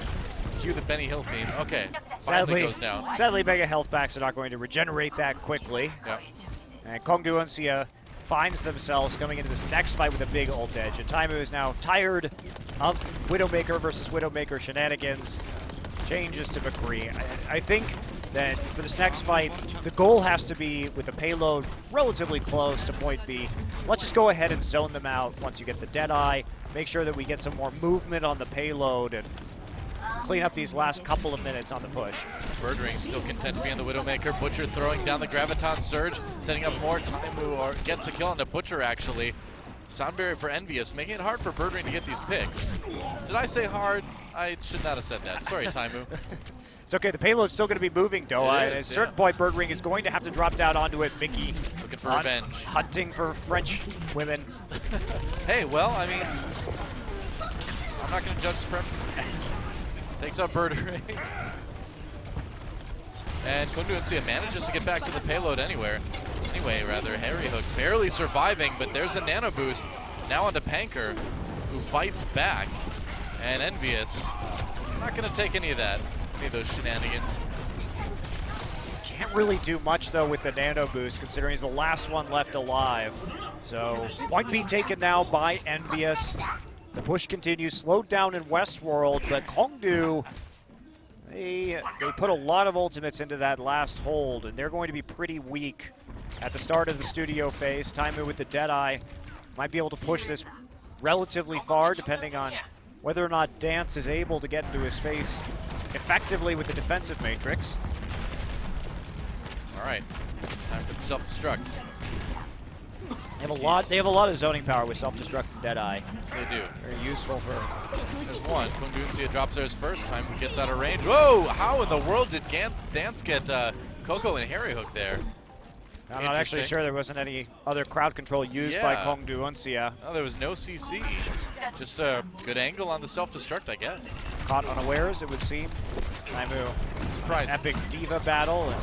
cue the Benny Hill theme. Okay, finally goes down. Sadly, mega health packs are not going to regenerate that quickly. Yep. And Kongdoo Uncia finds themselves coming into this next fight with a big ult edge. And Taimu is now tired of Widowmaker versus Widowmaker shenanigans. Changes to McCree. I think that for this next fight, the goal has to be, with the payload relatively close to point B, let's just go ahead and zone them out once you get the Deadeye, make sure that we get some more movement on the payload, and clean up these last couple of minutes on the push. Birdring still content to be on the Widowmaker. Butcher throwing down the Graviton Surge, setting up more Taimu, or gets a kill on the Butcher, actually. Sound barrier for EnVyUs, making it hard for Birdring to get these picks. Did I say hard? I should not have said that. Sorry, Taimu. It's okay, the payload's still going to be moving, Doa, and at a certain point, Birdring is going to have to drop down onto it. Mickey looking for revenge. Hunting for French women. Hey, well, I mean, I'm not going to judge his preferences. Takes out Birdring. And Kongdoo Uncia manages to get back to the payload Anyway, Harry Hook barely surviving, but there's a nano boost. Now onto Panker, who fights back. And EnVyUs, not going to take any of that. Any of those shenanigans. Can't really do much, though, with the nano boost, considering he's the last one left alive. So, point B taken now by EnVyUs. The push continues, slowed down in Westworld, but Kongdoo, they put a lot of ultimates into that last hold, and they're going to be pretty weak at the start of the studio phase. Taimu with the Deadeye might be able to push this relatively far, depending on whether or not Dance is able to get into his face effectively with the defensive matrix. All right, time for the self-destruct. They have a lot of zoning power with self-destruct and Deadeye. Yes, they do. Very useful for. There's one. Kongdoo Uncia drops theirs first. Time gets out of range. Whoa! How in the world did Dance get Coco and Harry Hook there? I'm not actually sure there wasn't any other crowd control used by Kongdoo Uncia. No, there was no CC. Just a good angle on the self-destruct, I guess. Caught unawares, it would seem. Taimu. Surprising. Epic diva battle.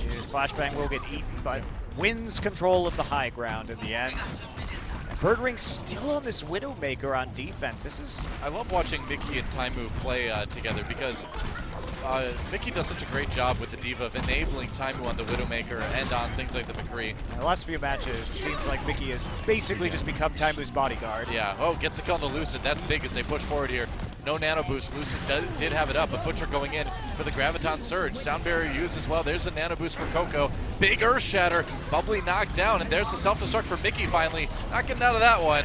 And his flashbang will get eaten, but wins control of the high ground in the end. And Birdring still on this Widowmaker on defense. This is. I love watching Mickey and Taimu play together because Mickey does such a great job with the diva of enabling Taimu on the Widowmaker and on things like the McCree. In the last few matches, it seems like Mickey has basically just become Taimu's bodyguard. Yeah. Oh, gets a kill to Lucid. That's big as they push forward here. No nano boost. Lucid did have it up, but Butcher going in for the Graviton Surge. Sound barrier used as well. There's a nano boost for Coco. Big Earth Shatter. Bubbly knocked down, and there's the self-destruct for Mickey finally. Not getting out of that one.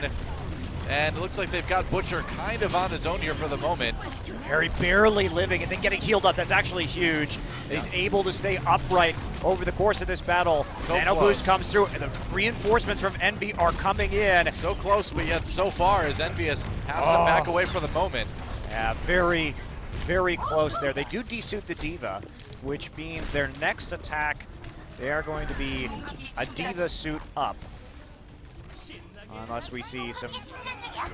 And it looks like they've got Butcher kind of on his own here for the moment. Harry barely living and then getting healed up. That's actually huge. Yeah. He's able to stay upright over the course of this battle. So Nano close. boost comes through, and the reinforcements from Envy are coming in. So close, but yet so far as EnVyUs has to back away for the moment. Yeah, very, very close there. They do desuit the Diva, which means their next attack, they are going to be a Diva suit up. Unless we see some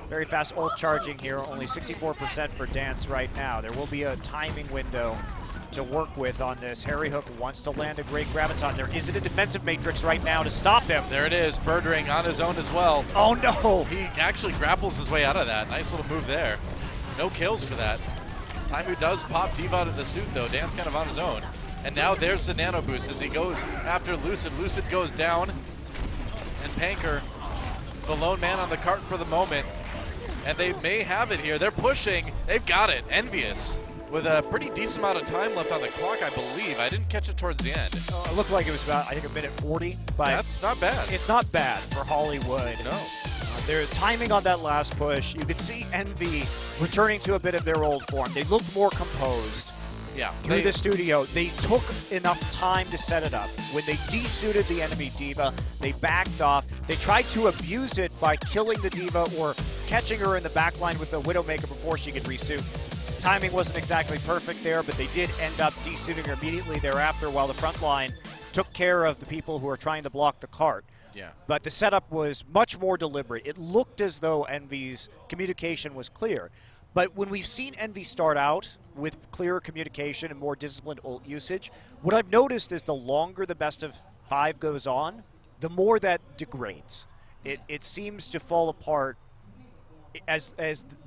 very fast ult charging here, only 64% for Dance right now. There will be a timing window to work with on this. Harry Hook wants to land a great Graviton. There isn't a defensive matrix right now to stop him. There it is, Birdring on his own as well. Oh no! He actually grapples his way out of that. Nice little move there. No kills for that. Taimu does pop Diva out of the suit though. Dance kind of on his own. And now there's the nano boost as he goes after Lucid. Lucid goes down, and Panker, the lone man on the cart for the moment, and they may have it here. They're pushing. They've got it. EnVyUs with a pretty decent amount of time left on the clock, I believe. I didn't catch it towards the end. It looked like it was about, I think, a minute 40. But that's not bad. It's not bad for Hollywood. No. Their timing on that last push, you could see Envy returning to a bit of their old form. They looked more composed. Yeah, through the studio. They took enough time to set it up. When they desuited the enemy Diva, they backed off. They tried to abuse it by killing the Diva or catching her in the backline with the Widowmaker before she could resuit. Timing wasn't exactly perfect there, but they did end up desuiting her immediately thereafter while the front line took care of the people who were trying to block the cart. Yeah. But the setup was much more deliberate. It looked as though Envy's communication was clear. But when we've seen Envy start out with clearer communication and more disciplined ult usage, what I've noticed is the longer the best of 5 goes on, the more that degrades. It seems to fall apart as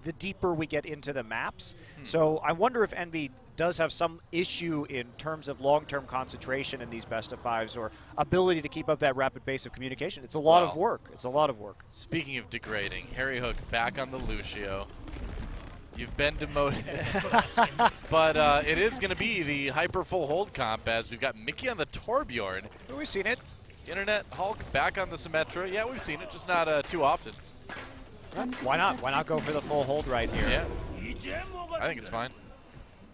the deeper we get into the maps. So I wonder if Envy does have some issue in terms of long-term concentration in these best of 5s or ability to keep up that rapid pace of communication. It's a lot of work. It's a lot of work. Speaking of degrading, Harry Hook back on the Lucio. You've been demoted, but it is going to be the hyper full hold comp as we've got Mickey on the Torbjorn. We've seen it. Internet Hulk back on the Symmetra. Yeah, we've seen it, just not too often. Why not? Why not go for the full hold right here? Yeah, I think it's fine.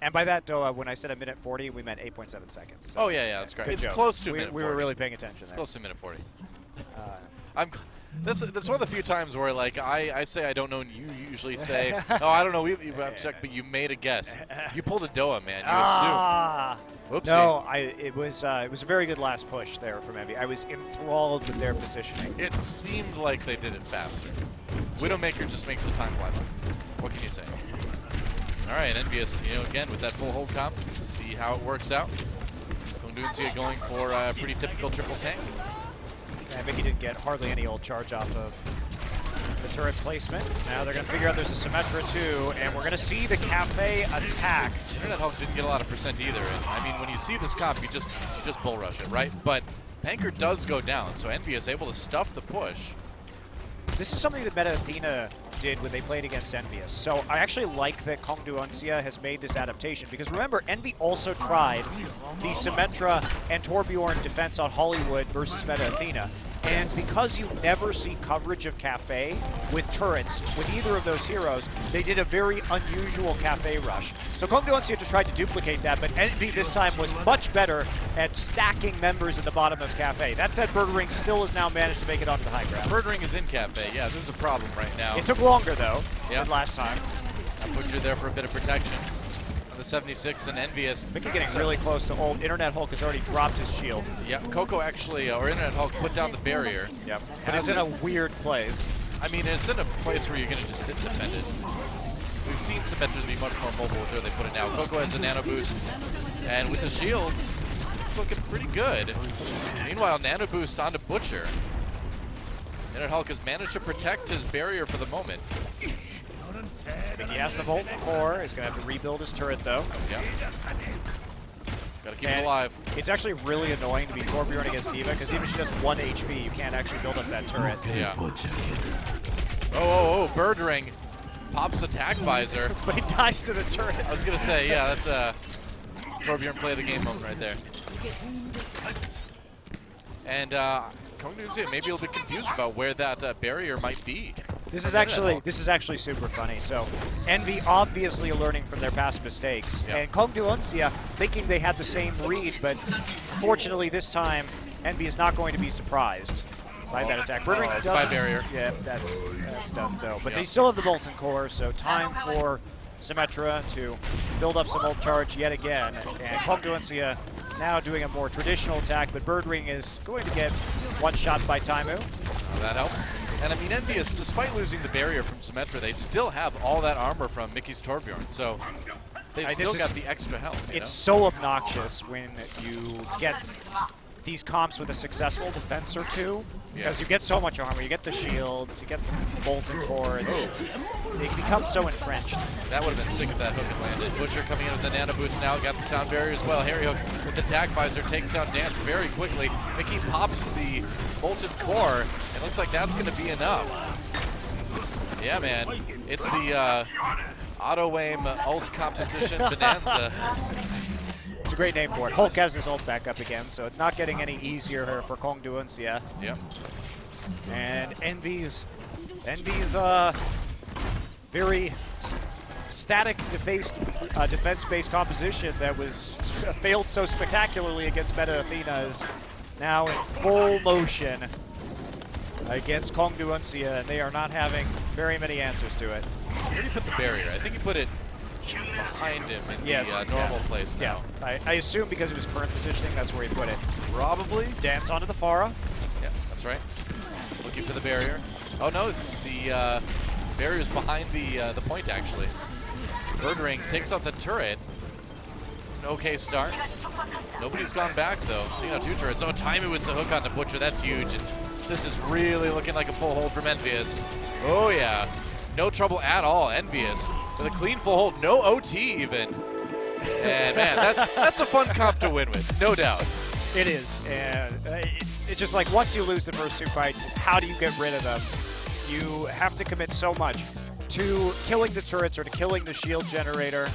And by that, though, when I said a minute 40, we meant 8.7 seconds. So oh, yeah, that's correct. It's joke. close to a minute 40. We were really paying attention It's there. close to a minute 40. That's one of the few times where, like, I say I don't know, and you usually say, oh, I don't know, you have to check, but you made a guess. You pulled a Doa, man. You assumed. Whoopsie. No, it was a very good last push there from Envy. I was enthralled with their positioning. It seemed like they did it faster. Widowmaker just makes the time fly by. What can you say? All right, EnVyUs, again, with that full hold comp, see how it works out. Kongdoo going for a pretty typical triple tank. Yeah, Mickey didn't get hardly any old charge off of the turret placement. Now they're going to figure out there's a Symmetra too, and we're going to see the Cafe attack. Internet Hulk didn't get a lot of percent either. And, I mean, when you see this comp, you just bull rush it, right? But Panker does go down, so EnVyUs is able to stuff the push. This is something that Meta Athena did when they played against EnVyUs. So I actually like that Kongdoo Uncia has made this adaptation, because remember, Envy also tried the Symmetra and Torbjorn defense on Hollywood versus Meta Athena. And because you never see coverage of Cafe with turrets, with either of those heroes, they did a very unusual Cafe rush. So Kongdoo Uncia just tried to duplicate that, but EnVy this time was much better at stacking members at the bottom of Cafe. That said, Birdring still has now managed to make it onto the high ground. Birdring is in Cafe. Yeah, this is a problem right now. It took longer, though, Yeah. than last time. I put you there for a bit of protection. The 76 and EnVyUs. Mickey getting really close to ult. Internet Hulk has already dropped his shield. Yeah, Coco actually, or Internet Hulk put down the barrier. Yep. But it's in a weird place. I mean, it's in a place where you're going to just sit and defend it. We've seen Symmetra be much more mobile with where they put it now. Coco has a nano boost, and with the shields, it's looking pretty good. Meanwhile, nano boost onto Butcher. Internet Hulk has managed to protect his barrier for the moment. Mickey has the Volt core. He's going to have to rebuild his turret, though. Yeah. Gotta keep it alive. It's actually really annoying to be Torbjorn against D.Va, because even if she does 1 HP, you can't actually build up that turret. Yeah. Oh, Birdring pops attack visor. But he dies to the turret. I was gonna say, yeah, that's a Torbjorn play of the game moment right there. And Kongdoo maybe a little bit confused about where that barrier might be. This is actually super funny. So EnVy obviously learning from their past mistakes, and Kongdoo Uncia thinking they had the same read, but fortunately this time EnVy is not going to be surprised by that attack. Birdring by barrier. Yeah, that's done. So, but they still have the Molten Core, so time for Symmetra to build up some ult charge yet again. And Kongdoo Uncia now doing a more traditional attack, but Birdring is going to get one shot by Taimu. That helps. And I mean, EnVyUs, despite losing the barrier from Symmetra, they still have all that armor from Mickey's Torbjorn, so they've still got the extra health. It's so obnoxious when you get these comps with a successful defense or two, because you get so much armor, you get the shields, you get the Molten Core, they become so entrenched. That would have been sick if that hook had landed. Butcher coming in with the nano boost now, got the sound barrier as well. Harry Hook with the attack visor takes down Dance very quickly. Mickey pops the Molten Core. It looks like that's going to be enough. Yeah, man. It's the auto-aim ult composition bonanza. It's a great name for it. Hulk has his ult back up again, so it's not getting any easier for Kongdoo Uncia. Yep. And EnVy's very static defense-based composition that was failed so spectacularly against Meta Athena is now in full motion against Kongdoo Uncia, and they are not having very many answers to it. Where did he put the barrier? I think he put it behind him in the normal place now. Yeah, I assume because of his current positioning, that's where he put it. Probably. Dance onto the Pharah. Yeah, that's right. Looking for the barrier. Oh no, it's the barrier's behind the point actually. Birdring takes out the turret. It's an okay start. Nobody's gone back though. Seeing how 2 turrets. Oh, Taimu with the hook on the Butcher. That's huge. And this is really looking like a full hold from EnVyUs. Oh yeah. No trouble at all, EnVyUs. With a clean full hold, no OT even. And man, that's a fun comp to win with, no doubt. It is, and it's just like once you lose the first 2 fights, how do you get rid of them? You have to commit so much to killing the turrets or to killing the shield generator.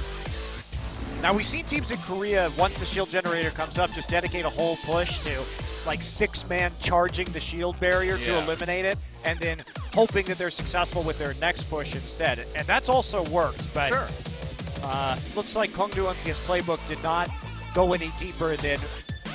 Now we've seen teams in Korea, once the shield generator comes up, just dedicate a whole push to like 6-man charging the shield barrier to eliminate it, and then hoping that they're successful with their next push instead. And that's also worked, but looks like Kongdoo Uncia's playbook did not go any deeper than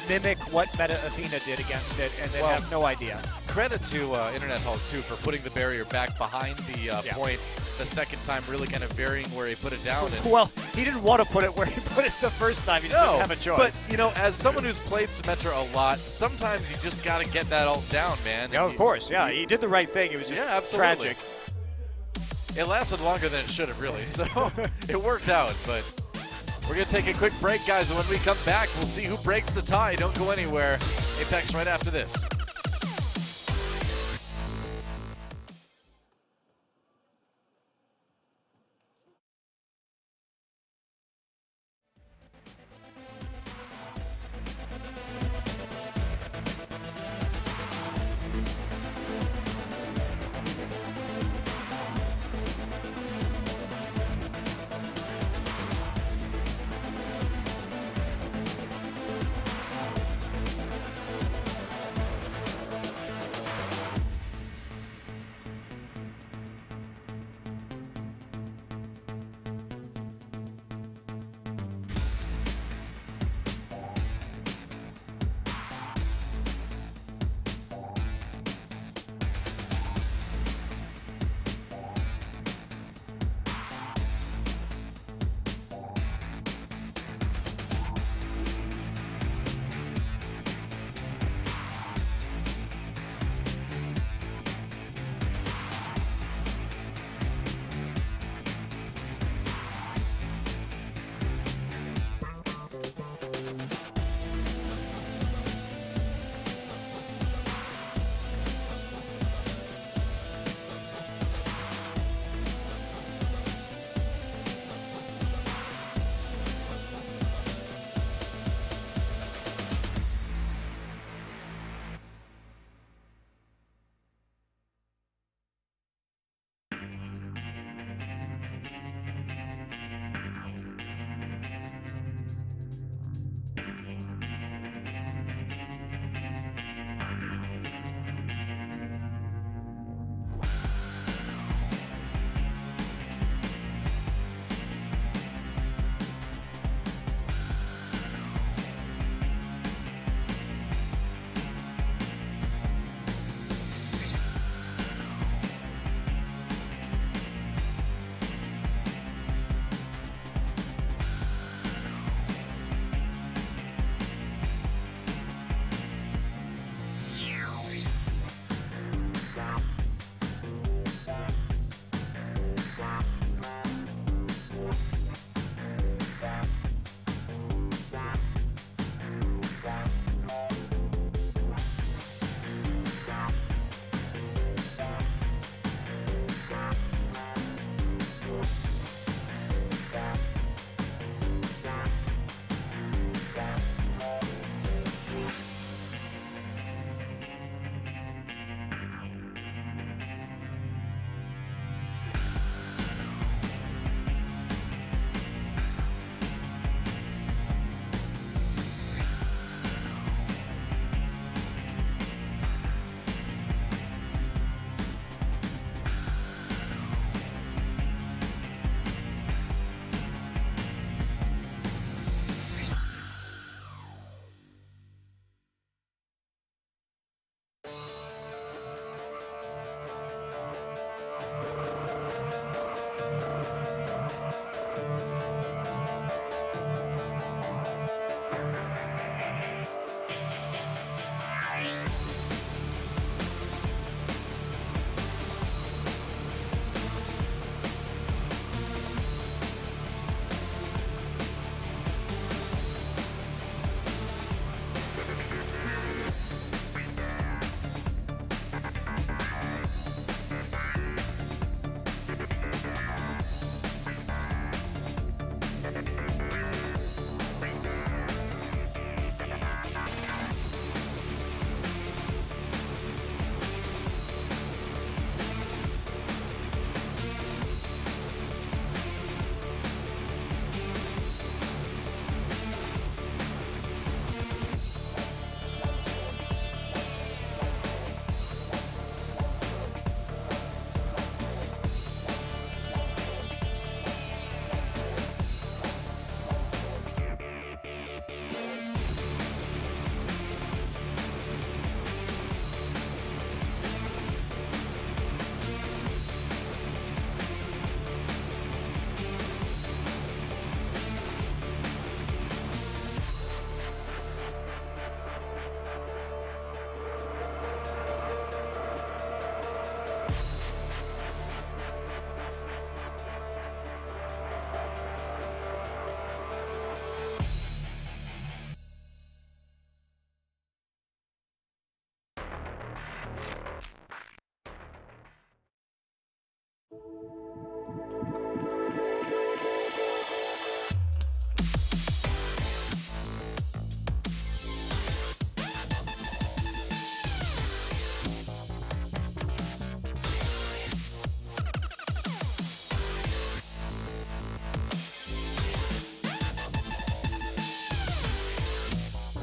mimic what Meta Athena did against it, and then have no idea. Credit to Internet Hulk too for putting the barrier back behind the point the second time, really kind of varying where he put it down. And well, he didn't want to put it where he put it the first time. He just didn't have a choice. But, you know, as someone who's played Symmetra a lot, sometimes you just got to get that ult down, man. Yeah, of course. Yeah, he did the right thing. It was just tragic. It lasted longer than it should have, really, so it worked out. But we're going to take a quick break, guys, and when we come back, we'll see who breaks the tie. Don't go anywhere. Apex right after this.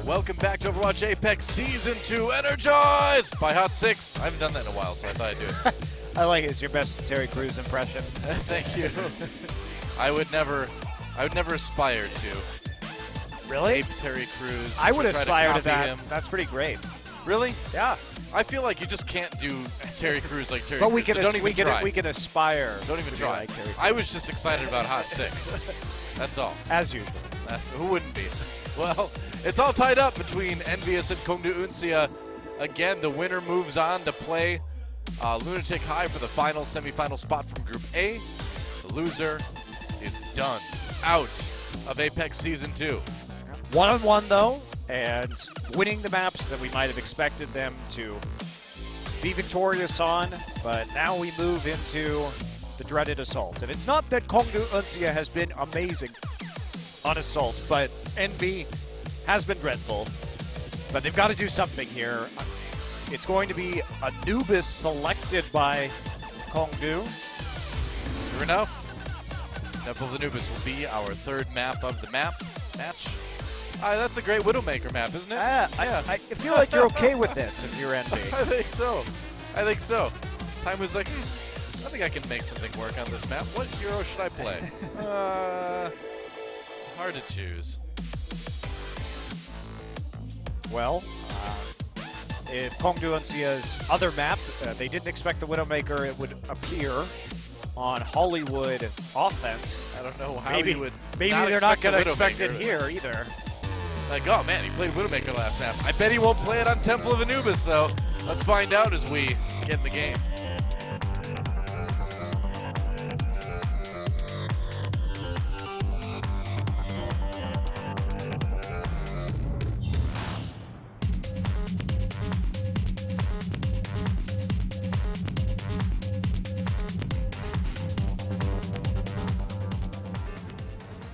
Welcome back to Overwatch Apex Season 2, energized by Hot 6. I haven't done that in a while, so I thought I'd do it. I like it. It's your best Terry Crews impression. Thank you. I would never aspire to. Really? Ape Terry Crews. I would try to aspire to copy that. him. That's pretty great. Really? Yeah. I feel like you just can't do Terry Crews like Terry But Crews. So don't even try. we can aspire. Don't even to be try. like Terry Crews. I was just excited about Hot 6. That's all. As usual. Who wouldn't be? Well, it's all tied up between EnVyUs and Kongdoo Uncia. Again, the winner moves on to play Lunatic High for the final semifinal spot from Group A. The loser is done, out of Apex Season 2. One-on-one, though, and winning the maps that we might have expected them to be victorious on, but now we move into the dreaded Assault. And it's not that Kongdoo Uncia has been amazing on Assault, but EnVy has been dreadful. But they've got to do something here. It's going to be Anubis selected by Kongdoo. Sure enough, Temple of Anubis will be our third map of the match. That's a great Widowmaker map, isn't it? I feel like you're okay with this if you're EnVy. I think so. Time was like, I think I can make something work on this map. What hero should I play? Hard to choose. Well, if Kongdoo Uncia's other map, they didn't expect the Widowmaker, it would appear on Hollywood offense. I don't know how Maybe you would. they're not going to the expect it Widowmaker. here either. Like, oh man, he played Widowmaker last map. I bet he won't play it on Temple of Anubis though. Let's find out as we get in the game.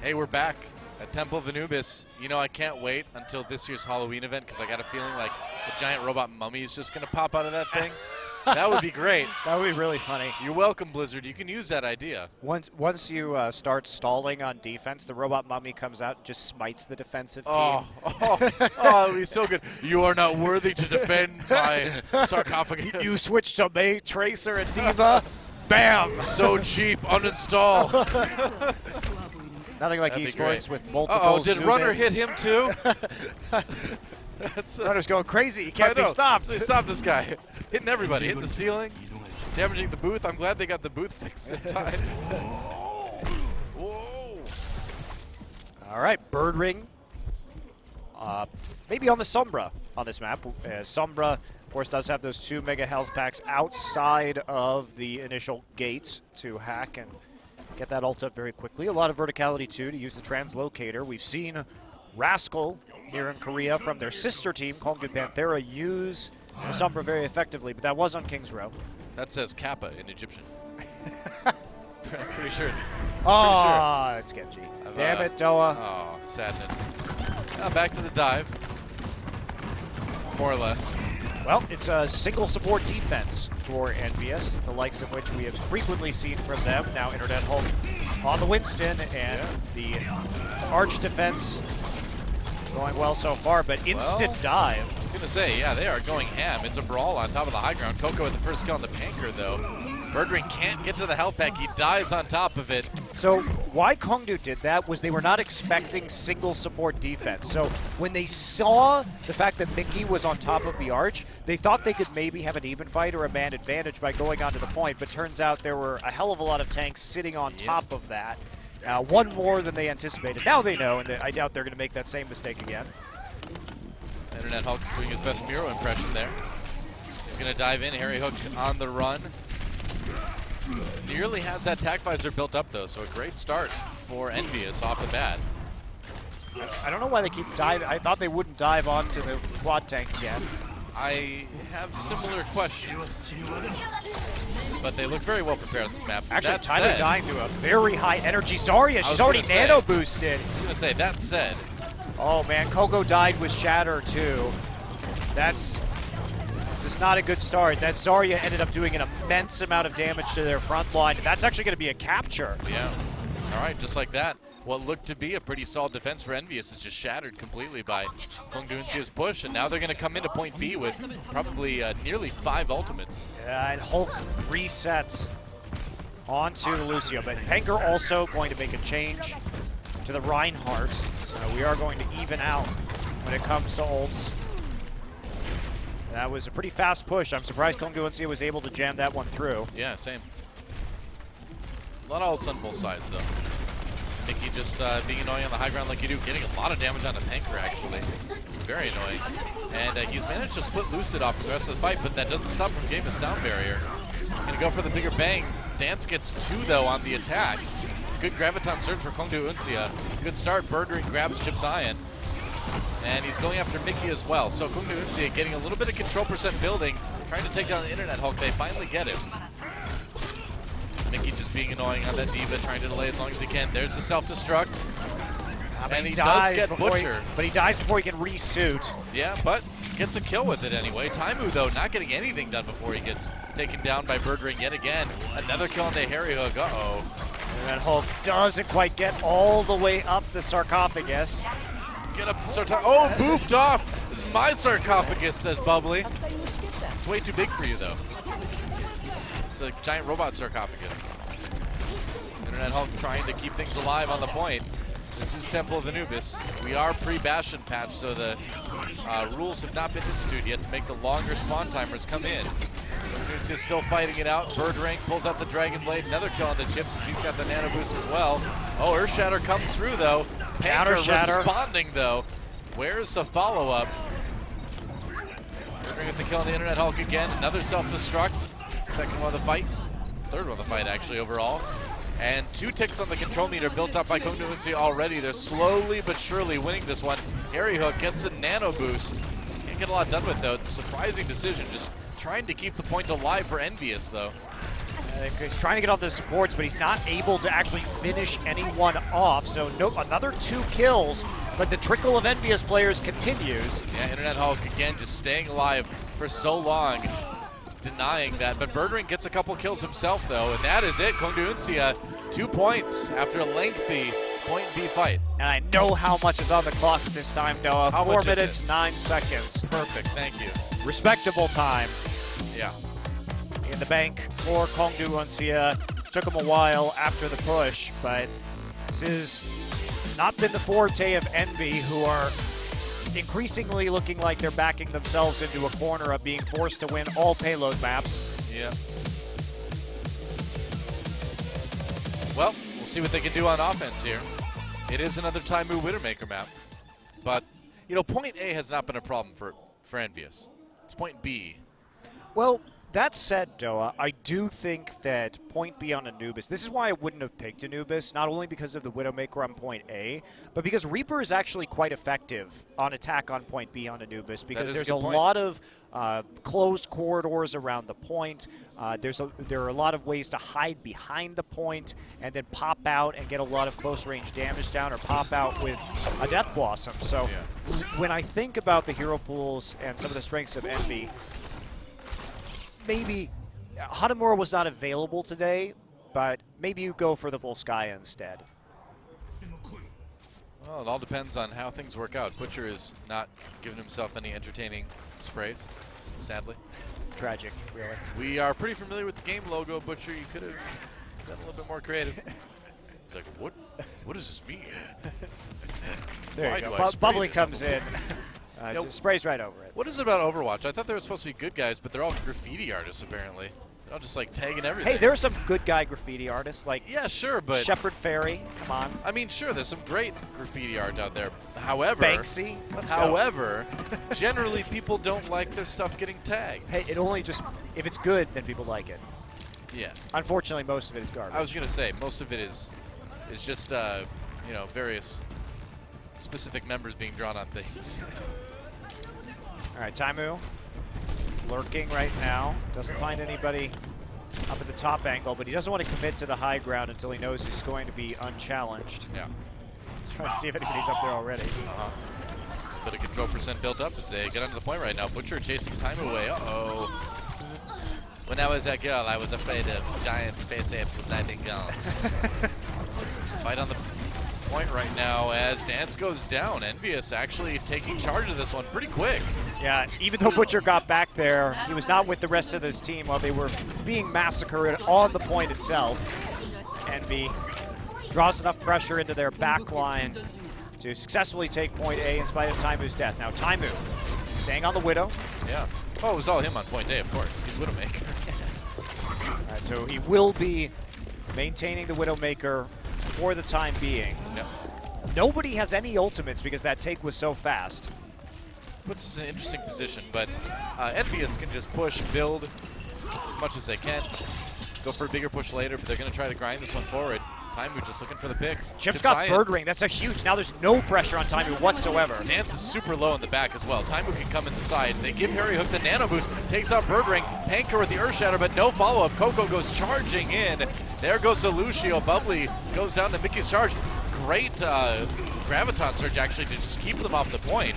Hey, we're back at Temple of Anubis. You know, I can't wait until this year's Halloween event because I got a feeling like a giant robot mummy is just going to pop out of that thing. That would be great. That would be really funny. You're welcome, Blizzard. You can use that idea. Once you start stalling on defense, the robot mummy comes out and just smites the defensive team. That would be so good. You are not worthy to defend my sarcophagus. You switch to May, Tracer, and Diva. Bam! So cheap. Uninstall. Nothing like That'd be esports great. with multiple Did zoom Runner ins. hit him too? Runner's going crazy. He can't be stopped. So stop this guy. Hitting everybody. Hitting the ceiling. Damaging the booth. I'm glad they got the booth fixed in time. Whoa. All right, Bird Ring. Maybe on the Sombra on this map. Sombra, of course, does have those 2 mega health packs outside of the initial gates to hack and get that ult up very quickly. A lot of verticality, too, to use the translocator. We've seen Rascal here in Korea from their sister team, Kongdoo Panthera, use the Sombra very effectively, but that was on King's Row. That says Kappa in Egyptian. Pretty sure. Oh, it's Genji. Damn it, Doa. Oh, sadness. Now back to the dive. More or less. Well, it's a single support defense for EnVyUs, the likes of which we have frequently seen from them. Now Internet Hulk on the Winston, and the arch defense going well so far, but instant dive. I was going to say, yeah, they are going ham. It's a brawl on top of the high ground. Coco with the first kill on the Panker, though. Birdring can't get to the health pack. He dies on top of it. So why Kongdoo did that was they were not expecting single support defense. So when they saw the fact that Mickey was on top of the arch, they thought they could maybe have an even fight or a man advantage by going onto the point, but turns out there were a hell of a lot of tanks sitting on top of that. One more than they anticipated. Now they know, and I doubt they're going to make that same mistake again. Internet Hulk doing his best Miro impression there. He's going to dive in. Harry Hook on the run. Nearly has that tac visor built up, though, so a great start for EnVyUs off the bat. I don't know why they keep diving. I thought they wouldn't dive onto the quad tank again. I have similar questions, but they look very well prepared on this map. Actually, That Tyler said, dying to a very high energy Zarya. She's already gonna say. nano boosted. I was going to say, that said, Oh man, Coco died with Shatter too. This is not a good start. That Zarya ended up doing an immense amount of damage to their front line. That's actually going to be a capture. yeah. All right, just like that. what looked to be a pretty solid defense for EnVyUs is just shattered completely by Kongdoo Uncia's push, and now they're going to come into point B with probably nearly 5 ultimates. And Hulk resets onto the Lucio, but Penker also going to make a change to the Reinhardt. So we are going to even out when it comes to ults. That was a pretty fast push. I'm surprised Kongdoo Uncia was able to jam that one through. Yeah, same. A lot of ults on both sides, though. Mickey just being annoying on the high ground like you do, getting a lot of damage on the Penker, actually. Very annoying. And he's managed to split Lucid off for the rest of the fight, but that doesn't stop him from getting the sound barrier. Gonna go for the bigger bang. Dance gets 2, though, on the attack. Good Graviton surge for Kongdoo Uncia. Good start. Birdring grabs Chip's Iron. And he's going after Mickey as well. So Kongdoo Uncia getting a little bit of control percent building, trying to take down the Internet Hulk. They finally get him. Mickey just being annoying on that Diva, trying to delay as long as he can. There's the self-destruct. And he does get Butcher. But he dies before he can resuit. Yeah, but gets a kill with it anyway. Taimu, though, not getting anything done before he gets taken down by Birdring yet again. Another kill on the Harry Hook. Uh-oh. And Hulk doesn't quite get all the way up the sarcophagus. Get up the sarcophagus. Oh, booped off. This is my sarcophagus, says Bubbly. It's way too big for you, though. It's a giant robot sarcophagus. Internet Hulk trying to keep things alive on the point. This is Temple of Anubis. We are pre-Bastion patch, so the rules have not been instituted yet to make the longer spawn timers come in. He's still fighting it out. Birdring pulls out the Dragon Blade. Another kill on the Chips as he's got the Nano Boost as well. Oh, Earth Shatter comes through, though. Counter Shatter responding, though. Where's the follow-up? Birdring with the kill on the Internet Hulk again. Another self-destruct. Second one of the fight. Third one of the fight, actually, overall. And 2 ticks on the control meter built up by Kongdoo Uncia already. They're slowly but surely winning this one. Harry Hook gets a Nano Boost. Can't get a lot done with, though. It's a surprising decision. Just trying to keep the point alive for EnVyUs, though. He's trying to get all the supports, but he's not able to actually finish anyone off. So another 2 kills, but the trickle of EnVyUs players continues. Yeah, Internet Hulk, again, just staying alive for so long. Denying that, but Birdring gets a couple kills himself, though, and that is it. Kongdoo Uncia, 2 points after a lengthy point B fight. And I know how much is on the clock at this time, Noah. How 4 much is minutes, it? 9 seconds. Perfect, thank you. Respectable time Yeah. in the bank for Kongdoo Uncia. Took him a while after the push, but this has not been the forte of Envy, who are increasingly looking like they're backing themselves into a corner of being forced to win all payload maps. Yeah. Well, we'll see what they can do on offense here. It is another Taimu Widowmaker map. But, you know, point A has not been a problem for EnVyUs. It's point B. Well, that said, Doa, I do think that point B on Anubis, this is why I wouldn't have picked Anubis, not only because of the Widowmaker on point A, but because Reaper is actually quite effective on attack on point B on Anubis, because there's a lot of closed corridors around the point. There are a lot of ways to hide behind the point and then pop out and get a lot of close range damage down, or pop out with a Death Blossom. So when I think about the hero pools and some of the strengths of Envy, maybe Hanamura was not available today, but maybe you go for the Volskaya instead. Well, it all depends on how things work out. Butcher is not giving himself any entertaining sprays, sadly. Tragic, really. We are pretty familiar with the game logo, Butcher. You could have been a little bit more creative. He's like, what does this mean? There Why you do go. I spray Bubbly this? comes in, just sprays right over it. What is it about Overwatch? I thought they were supposed to be good guys, but they're all graffiti artists, apparently. They're all just, like, tagging everything. Hey, there are some good guy graffiti artists, like yeah, sure, but Shepard Fairey, come on. I mean, sure, there's some great graffiti art out there. However, Banksy, let's go. However, generally people don't like their stuff getting tagged. Hey, it only just, if it's good, then people like it. Yeah. Unfortunately, most of it is garbage. I was gonna say most of it is just you know, various specific members being drawn on things. All right, Taimu lurking right now. Doesn't find anybody up at the top angle, but he doesn't want to commit to the high ground until he knows he's going to be unchallenged. Yeah. He's trying to see if anybody's up there already. Bit of control percent built up as they get onto the point right now. Butcher chasing time away. Uh-oh. When I was a girl, I was afraid of giant space apes with lightning guns. Fight on the point right now as Dance goes down. EnVyUs actually taking charge of this one pretty quick. Yeah, even though Butcher got back there, he was not with the rest of his team while they were being massacred on the point itself. Envy draws enough pressure into their back line to successfully take point A in spite of Taimu's death. Now Taimu staying on the Widow. Yeah. Oh, it was all him on point A, of course. He's Widowmaker. All right, so he will be maintaining the Widowmaker for the time being. Yep. Nobody has any ultimates because that take was so fast. Puts us in an interesting position, but EnVyUs can just push, build as much as they can. Go for a bigger push later, but they're going to try to grind this one forward. Taimu just looking for the picks. Chip's got Bird Ring. That's a huge. Now there's no pressure on Taimu whatsoever. Dance is super low in the back as well. Taimu can come in the side. They give Harry Hook the nano boost. Takes out Bird Ring. Panker with the Earth Shatter, but no follow-up. Coco goes charging in. There goes the Lucio. Bubbly goes down to Mickey's charge. Great Graviton Surge actually to just keep them off the point.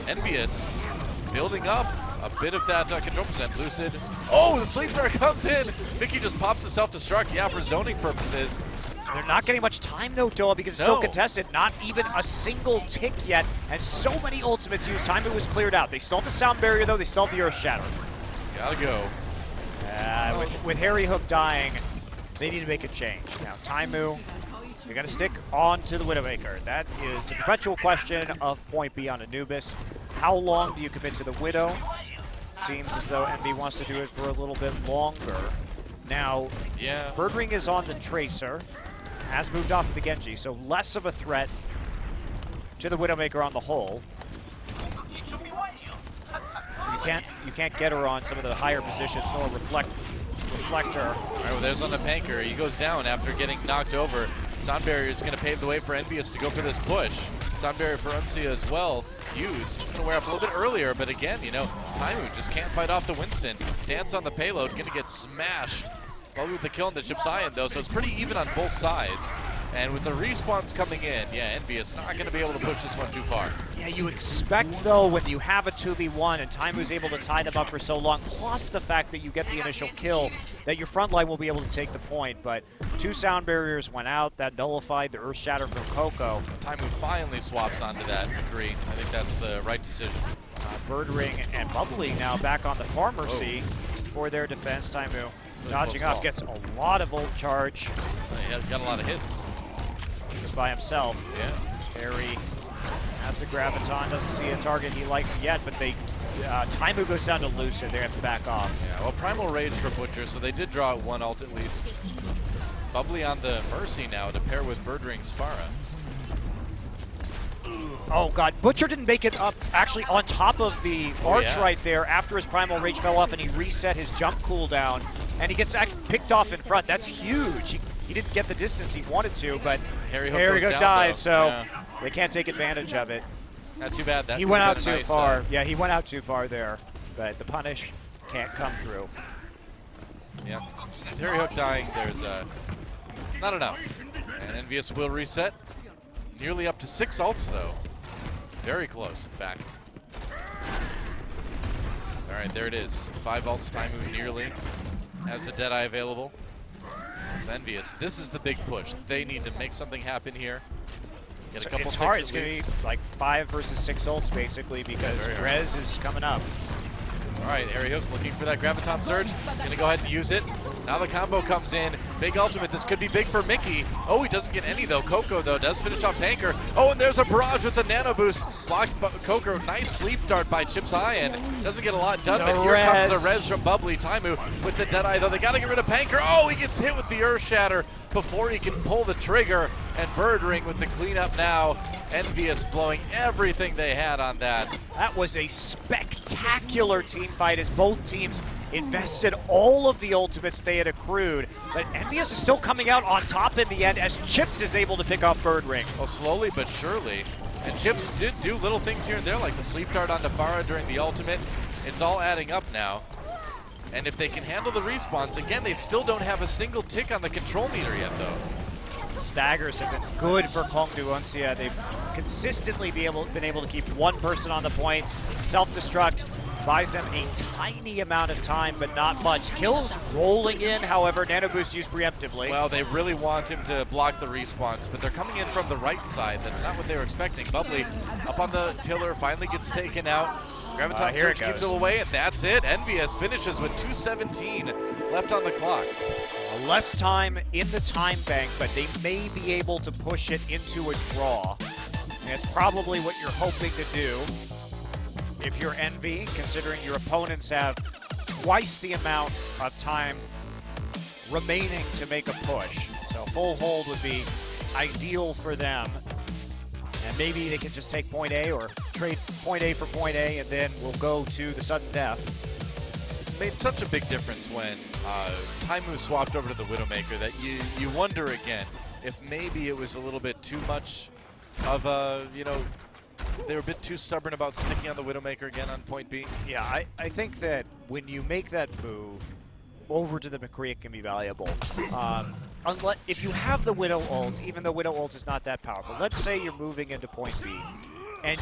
EnVyUs building up a bit of that control percent. Lucid. Oh, the Sleep Dart comes in. Mickey just pops the self-destruct. Yeah, for zoning purposes. They're not getting much time though, Doa, because it's still contested. Not even a single tick yet, and so many ultimates used. Taimu was cleared out. They still have the sound barrier though. They still have the Earth Shatter. Gotta go. With Harry Hook dying, they need to make a change. Now Taimu, they're gonna stick on to the Widowmaker. That is the perpetual question of point B on Anubis. How long do you commit to the Widow? Seems as though Envy wants to do it for a little bit longer. Now, yeah. Bird Ring is on the Tracer. Has moved off of the Genji, so less of a threat to the Widowmaker on the whole. You can't get her on some of the higher positions, nor reflect her. All right, well, there's on the Panker. He goes down after getting knocked over. Sound Barrier is going to pave the way for EnVyUs to go for this push. Sound Barrier for Uncia as well. Used. It's going to wear off a little bit earlier, but again, you know, Taimu just can't fight off the Winston. Dance on the payload, going to get smashed. Probably with the kill in the Chip's Iron, though, so it's pretty even on both sides. And with the respawns coming in, yeah, EnVyUs not going to be able to push this one too far. Yeah, you expect, though, when you have a 2v1 and Taimu's able to tie them up for so long, plus the fact that you get the initial kill, that your front line will be able to take the point. But 2 sound barriers went out. That nullified the Earth Shatter from Coco. Taimu finally swaps onto that McCree. I think that's the right decision. Bird Ring and Bubbly now back on the Pharmacy for their defense. Taimu dodging up, gets a lot of ult charge. He got a lot of hits. Just by himself. Yeah. Harry has the Graviton, doesn't see a target he likes yet, but they Taimu goes down to Lucid. They have to back off. Yeah, well, Primal Rage for Butcher, so they did draw out 1 ult at least. Bubbly on the Mercy now to pair with Bird Ring's Pharah. Oh god, Butcher didn't make it up actually on top of the arch right there after his Primal Rage fell off and he reset his jump cooldown, and he gets actually picked off in front. That's huge. He didn't get the distance he wanted to, but Harry Hook dies, so they can't take advantage of it. Not too bad. That he went out too far. Yeah, he went out too far there, but the punish can't come through. Yeah, Harry Hook dying, there's not enough. And EnVyUs will reset. Nearly up to 6 ults, though. Very close, in fact. All right, there it is. 5 ults, Taimu nearly has the Deadeye available. It's EnVyUs. This is the big push. They need to make something happen here. Get a couple it's hard. ticks It's going to least. be like 5 versus 6 ults, basically, because Rez is coming up. All right, Harry Hook looking for that Graviton Surge. Gonna go ahead and use it. Now the combo comes in. Big ultimate. This could be big for Mickey. Oh, he doesn't get any, though. Coco, though, does finish off Panker. Oh, and there's a barrage with the nano boost. Blocked by Coco. Nice sleep dart by Chip's Iron. Doesn't get a lot done, but here comes the res from Bubbly. Taimu with the Deadeye, though. They got to get rid of Panker. Oh, he gets hit with the Earth Shatter before he can pull the trigger. And Bird Ring with the cleanup now. EnVyUs blowing everything they had on that. That was a spectacular team fight as both teams invested all of the ultimates they had accrued. But EnVyUs is still coming out on top in the end as Chips is able to pick off Bird Ring. Well, slowly but surely. And Chips did do little things here and there, like the sleep dart onto Pharah during the ultimate. It's all adding up now. And if they can handle the respawns, again, they still don't have a single tick on the control meter yet, though. The staggers have been good for Kongdoo Uncia. They've consistently been able to keep one person on the point. Self-destruct buys them a tiny amount of time, but not much. Kills rolling in, however, Nano Boost used preemptively. Well, they really want him to block the respawns, but they're coming in from the right side. That's not what they were expecting. Bubbly up on the pillar, finally gets taken out. Graviton Here it Surge keeps goes. him away, and that's it. EnVyUs finishes with 2:17 left on the clock. Less time in the time bank, but they may be able to push it into a draw. And that's probably what you're hoping to do if you're Envy, considering your opponents have twice the amount of time remaining to make a push. So full hold would be ideal for them. And maybe they can just take point A or trade point A for point A, and then we'll go to the sudden death. Made such a big difference when Taimu swapped over to the Widowmaker that you wonder again if maybe it was a little bit too much of a, they were a bit too stubborn about sticking on the Widowmaker again on point B. Yeah, I think that when you make that move over to the McCree, it can be valuable. Unless, if you have the Widow ult, even though Widow ult is not that powerful, let's say you're moving into point B, and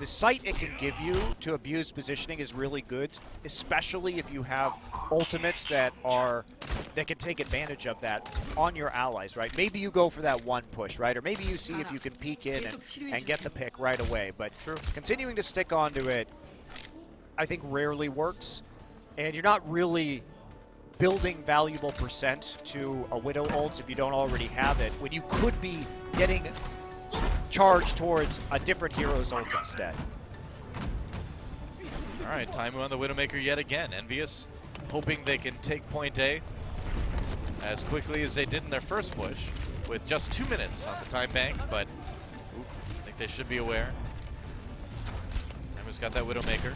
the sight it can give you to abuse positioning is really good, especially if you have ultimates that can take advantage of that on your allies, right? Maybe you go for that one push, right? Or maybe you see if you can peek in and get the pick right away. But continuing to stick onto it, I think rarely works, and you're not really building valuable percent to a Widow ult if you don't already have it, when you could be getting charged towards a different hero's ult instead. All right, Taimu on the Widowmaker yet again. EnVyUs hoping they can take point A as quickly as they did in their first push with just 2 minutes on the time bank, but I think they should be aware. Taimu's got that Widowmaker.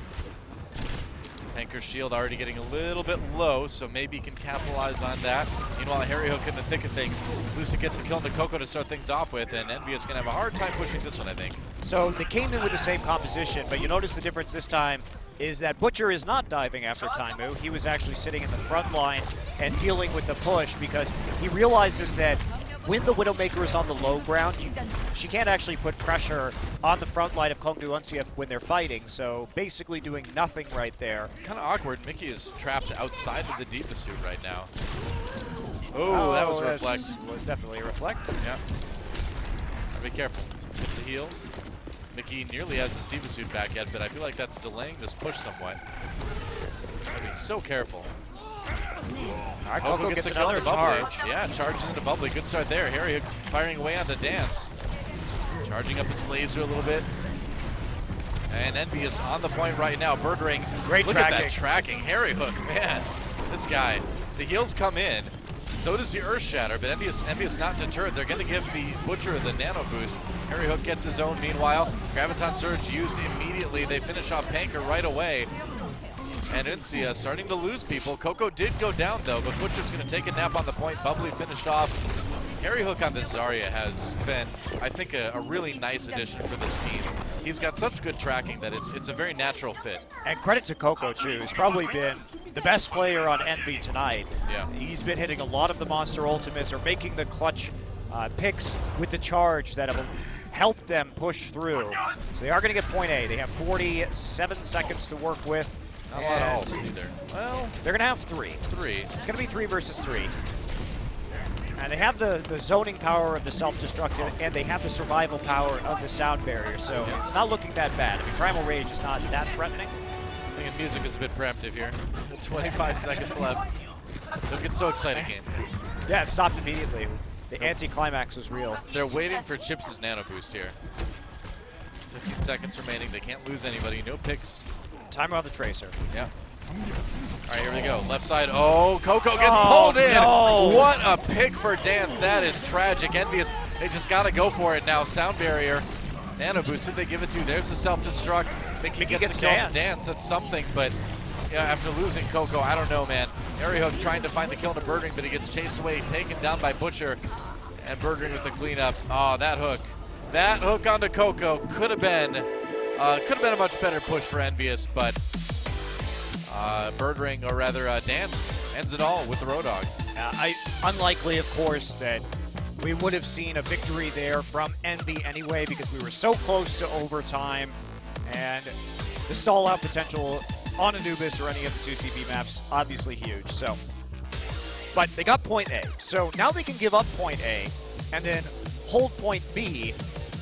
Anchor's shield already getting a little bit low, so maybe he can capitalize on that. Meanwhile, Harry Hook in the thick of things. Lucy gets a kill into Coco to start things off with, and EnVyUs gonna have a hard time pushing this one, I think. So they came in with the same composition, but you notice the difference this time is that Butcher is not diving after Taimu. He was actually sitting in the front line and dealing with the push because he realizes that when the Widowmaker is on the low ground, she can't actually put pressure on the front line of Kongdoo Uncia when they're fighting, so basically doing nothing right there. Kind of awkward. Mickey is trapped outside of the Diva suit right now. Oh, that was a reflect. Was definitely a reflect. Yeah. Be careful. Hits the heels. Mickey nearly has his Diva suit back yet, but I feel like that's delaying this push somewhat. Gotta be so careful. All right, Coco gets another charge. Yeah, charges into Bubbly. Good start there. Harry Hook firing away on the dance. Charging up his laser a little bit. And EnVyUs on the point right now. Bird Ring. Great Look tracking. at that tracking. Harry Hook, man. This guy. The heals come in. So does the Earth Shatter, but EnVyUs not deterred. They're going to give the Butcher the nano boost. Harry Hook gets his own. Meanwhile, Graviton Surge used immediately. They finish off Panker right away. And Uncia starting to lose people. Coco did go down though, but Butcher's going to take a nap on the point. Bubbly finished off. Harry Hook on this Zarya has been, I think, a really nice addition for this team. He's got such good tracking that it's a very natural fit. And credit to Coco too. He's probably been the best player on Envy tonight. Yeah. He's been hitting a lot of the monster ultimates or making the clutch picks with the charge that have helped them push through. So they are going to get point A. They have 47 seconds to work with. Not a lot of ults either. Well, they're going to have three. It's going to be 3 versus 3. And they have the zoning power of the self-destructive, and they have the survival power of the sound barrier, so it's not looking that bad. I mean, Primal Rage is not that threatening. I think music is a bit preemptive here. 25 seconds left. Don't get so excited, game. Yeah, it stopped immediately. The anti-climax was real. They're waiting for Chips' nano boost here. 15 seconds remaining. They can't lose anybody. No picks. Timer on the Tracer. Yeah. All right, here we go. Left side. Oh, Coco gets pulled in. No. What a pick for Dance. That is tragic. EnVyUs, they just got to go for it now. Sound barrier. Nano boost, did they give it to? There's the self-destruct. Mickey gets a kill on Dance. That's something, but yeah, after losing Coco, I don't know, man. Harry Hook trying to find the kill to Bird Ring, but he gets chased away, taken down by Butcher. And Bird Ring with the cleanup. Oh, that hook. That hook onto Coco could have been a much better push for EnVyUs, but Bird Ring, or rather Dance, ends it all with the Road Dog. Unlikely, of course, that we would have seen a victory there from Envy anyway, because we were so close to overtime, and the stall-out potential on Anubis or any of the 2CB maps, obviously huge. So, but they got point A. So now they can give up point A and then hold point B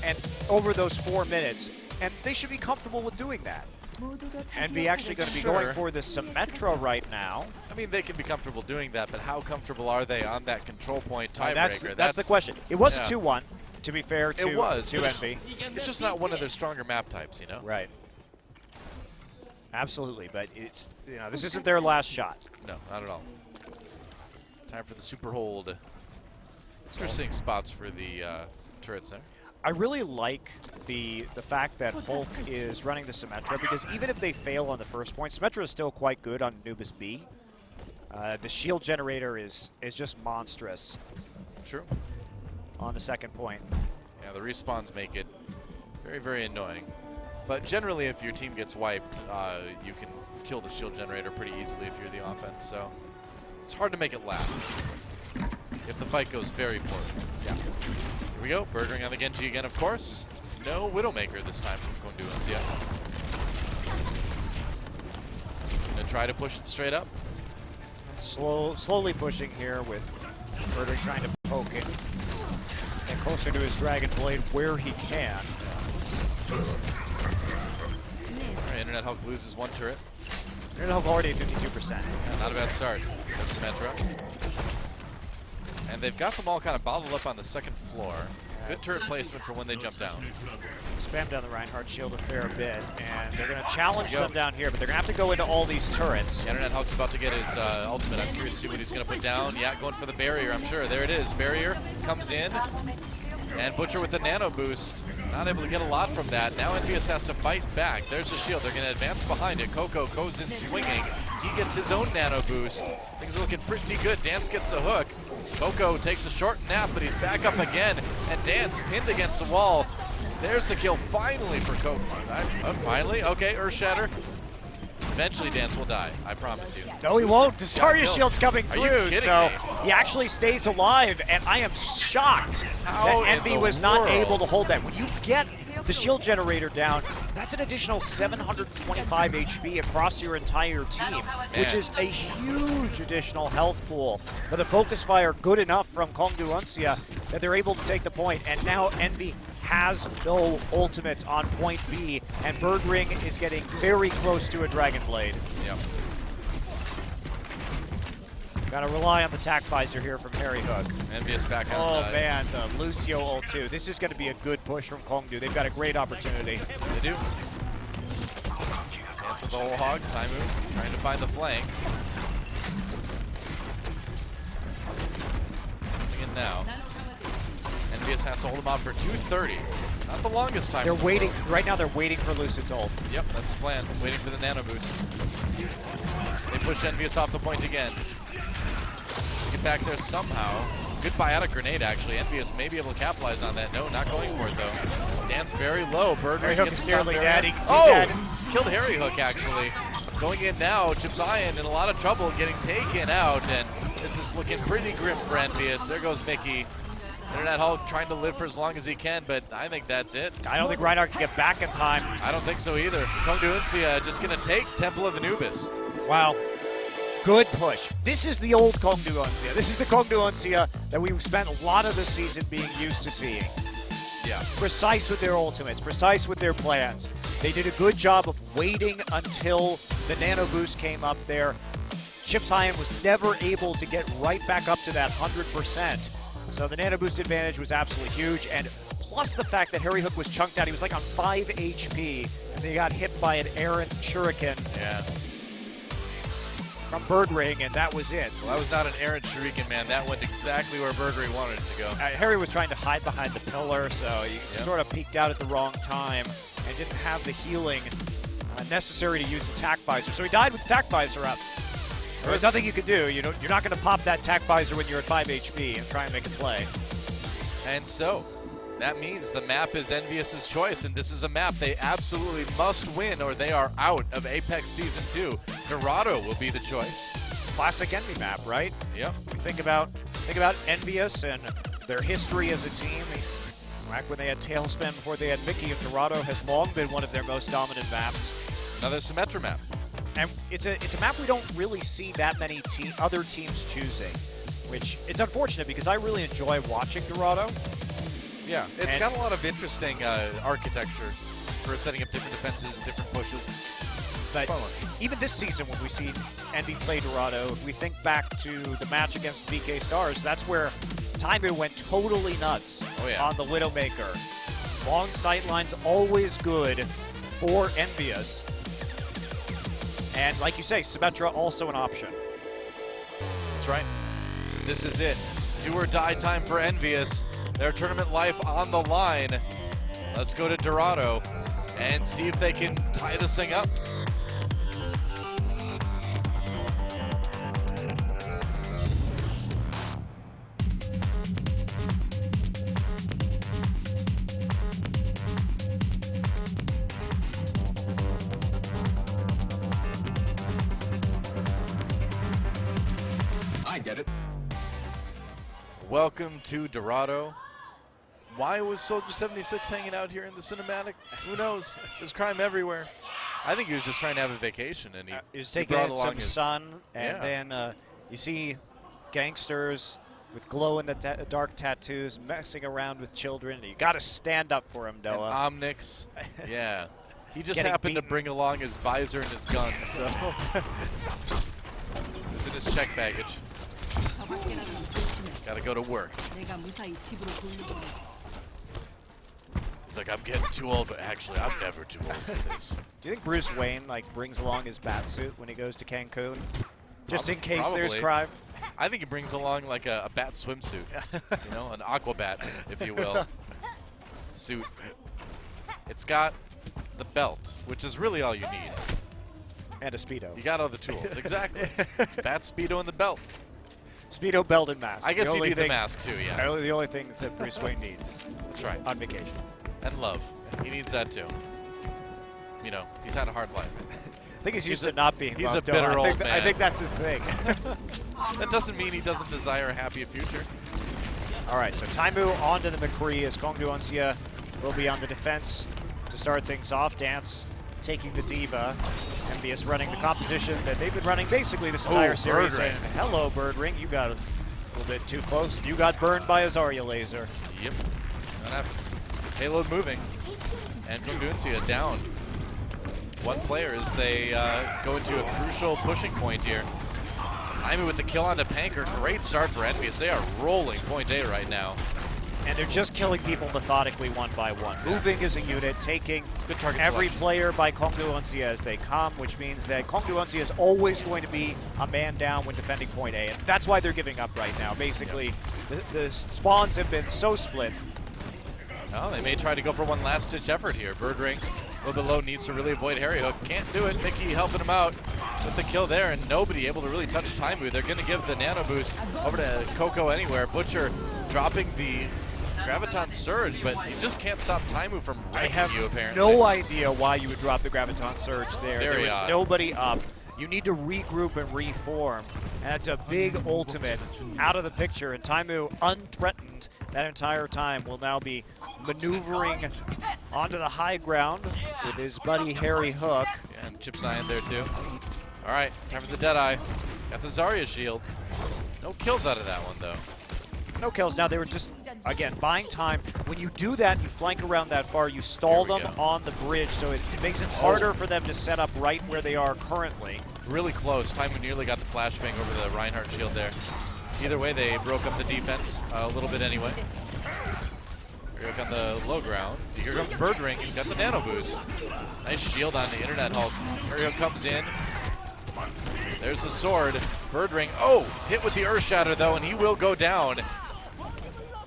and over those 4 minutes, and they should be comfortable with doing that. EnVy actually going to be going for the Symmetra right now. I mean, they can be comfortable doing that, but how comfortable are they on that control point tiebreaker? That's the question. It was yeah. a 2-1, to be fair to, it was, to but EnVy. It's just not one of their stronger map types, you know? Right. Absolutely, but it's, this isn't their last shot. No, not at all. Time for the super hold. Interesting spots for the turrets there. I really like the fact that Hulk is running the Symmetra, because even if they fail on the first point, Symmetra is still quite good on Anubis B. The shield generator is just monstrous. True. On the second point. Yeah, the respawns make it very, very annoying. But generally, if your team gets wiped, you can kill the shield generator pretty easily if you're the offense. So it's hard to make it last if the fight goes very poorly. Yeah. Here we go. Burgering on the Genji again, of course. No Widowmaker this time from Kongdoo Uncia. He's going to try to push it straight up. Slowly pushing here with Burgering trying to poke it. And closer to his Dragon Blade where he can. Alright, Internet Hulk loses one turret. Internet Hulk already at 52%. Yeah, not a bad start from Symmetra. And they've got them all kind of bottled up on the second floor. Good turret placement for when they jump down. Spam down the Reinhardt shield a fair bit, and they're going to challenge them down here, but they're going to have to go into all these turrets. The Internet Hulk's about to get his ultimate. I'm curious to see what he's going to put down. Yeah, going for the barrier, I'm sure. There it is. Barrier comes in, and Butcher with the nano boost. Not able to get a lot from that. Now EnVyUs has to fight back. There's the shield. They're going to advance behind it. Coco goes in swinging. He gets his own nano boost. Things are looking pretty good. Dance gets a hook. Coco takes a short nap, but he's back up again. And Dance pinned against the wall. There's the kill finally for Coco. Finally? Okay, Earthshatter. Eventually Dance will die, I promise you. No, he won't. Desarya shield's coming Are you through, kidding so me? he actually stays alive, and I am shocked How that in EnVy the was not world? able to hold that. When you get the shield generator down, that's an additional 725 HP across your entire team, which is a huge additional health pool. But the focus fire good enough from Kongdoo Uncia that they're able to take the point, and now EnVy has no ultimates on point B, and Birdring is getting very close to a Dragon Blade. Yep. Gotta rely on the tack visor here from Harry Hook. EnVyUs back on. Oh man, the Lucio ult too. This is gonna be a good push from Kongdoo. They've got a great opportunity. They do. Dance with the whole hog. Taimu trying to find the flank. Coming in now. EnVyUs has to hold him off for 230. Not the longest time. They're waiting, right now they're waiting for Lucid's ult. Yep, that's the plan. Waiting for the nano boost. They push EnVyUs off the point again. Get back there somehow. Good biotic grenade, actually. EnVyUs may be able to capitalize on that. No, not going for it, though. Dance very low. Harry Hook is nearly dead. Killed Harry Hook, actually. Going in now, Chipzion in a lot of trouble getting taken out, and this is looking pretty grim for EnVyUs. There goes Mickey. Internet Hulk trying to live for as long as he can, but I think that's it. I don't think Reinhardt can get back in time. I don't think so either. Kongdoo Uncia just going to take Temple of Anubis. Wow. Good push. This is the old Kongdoo Uncia. This is the Kongdoo Uncia that we've spent a lot of the season being used to seeing. Yeah. Precise with their ultimates, precise with their plans. They did a good job of waiting until the nano boost came up there. Chipzion was never able to get right back up to that 100%. So the nano boost advantage was absolutely huge, and plus the fact that Harry Hook was chunked out. He was like on 5 HP, and they got hit by an errant shuriken from Birdring, and that was it. Well, that was not an errant shuriken, man. That went exactly where Birdring wanted it to go. Harry was trying to hide behind the pillar, so he sort of peeked out at the wrong time and didn't have the healing necessary to use the tack visor. So he died with the tack visor up. There's nothing you can do. You're not going to pop that tack visor when you're at 5 HP and try and make a play. And so, that means the map is EnVyUs' choice, and this is a map they absolutely must win or they are out of Apex Season 2. Dorado will be the choice. Classic EnVy map, right? Yep. We think about EnVyUs and their history as a team. Back when they had Tailspin, before they had Mickey, and Dorado has long been one of their most dominant maps. Another Symmetra map. And it's a map we don't really see that many other teams choosing, which it's unfortunate because I really enjoy watching Dorado. Yeah, it's got a lot of interesting architecture for setting up different defenses, different pushes. But even this season, when we see Envy play Dorado, if we think back to the match against VK Stars, that's where Taimu went totally nuts on the Widowmaker. Long sightlines, always good for EnVyUs. And like you say, Symmetra also an option. That's right. So this is it. Do or die time for EnVyUs. Their tournament life on the line. Let's go to Dorado and see if they can tie this thing up. I get it. Welcome to Dorado. Why was Soldier 76 hanging out here in the cinematic? Who knows? There's crime everywhere. I think he was just trying to have a vacation, and he was taking brought in along some sun, and then you see gangsters with glow-in-the-dark tattoos messing around with children. You got to stand up for him, Doa. And Omnix, yeah. He just happened to bring along his visor and his gun, so. It's in his check baggage. Gotta go to work. He's like, I'm getting too old, but actually, I'm never too old for this. Do you think Bruce Wayne brings along his bat suit when he goes to Cancun, just in case there's crime? I think he brings along like a bat swimsuit, you know, an aqua bat, if you will, suit. It's got the belt, which is really all you need. And a Speedo. You got all the tools, exactly. Bat, Speedo, and the belt. Speedo, belt, and mask. I guess you need the mask too, yeah. The only thing that Bruce Wayne needs. That's right. On vacation. And love. He needs that too. You know, he's had a hard life. I think he's used to not being He's loved, a bitter old man. I think that's his thing. That doesn't mean he doesn't desire a happy future. All right, so Taimu onto the McCree as Kongdoo Uncia will be on the defense to start things off. Dance taking the Diva. EnVyUs running the composition that they've been running basically this entire series. And hello, Bird Ring. You got a little bit too close. You got burned by a Zarya laser. Yep, that happens. Payload moving. And Kongdoo Uncia down one player as they go into a crucial pushing point here. Taimu with the kill onto Panker. Great start for EnVyUs. They are rolling point A right now. And they're just killing people methodically one by one. Moving as a unit, taking every player by Kongdoo Uncia as they come, which means that Kongdoo Uncia is always going to be a man down when defending point A. And that's why they're giving up right now. Basically, the spawns have been so split. Well, they may try to go for one last-ditch effort here. Birdring a little bit low, needs to really avoid Harry Hook. Can't do it. Mickey helping him out with the kill there, and nobody able to really touch Taimu. They're going to give the nano boost over to Coco anywhere. Butcher dropping the Graviton Surge, but you just can't stop Taimu from wrecking you, apparently. No idea why you would drop the Graviton Surge there. Very there was odd. Nobody up. You need to regroup and reform, and that's a big ultimate out of the picture, and Taimu, unthreatened that entire time, will now be maneuvering onto the high ground with his buddy Harry Hook. Yeah, and Chip Zion there too. All right, time for the Deadeye. Got the Zarya shield. No kills out of that one, though. No kills. Now, they were just, again, buying time. When you do that, you flank around that far, you stall them on the bridge, so it makes it harder for them to set up right where they are currently. Really close. Taimu nearly got the flashbang over the Reinhardt shield there. Either way, they broke up the defense a little bit anyway. Here on the low ground. Here comes Birdring. He's got the nano boost. Nice shield on the Internet Hulk. Here comes in. There's the sword. Birdring. Oh, hit with the Earth Shatter though, and he will go down.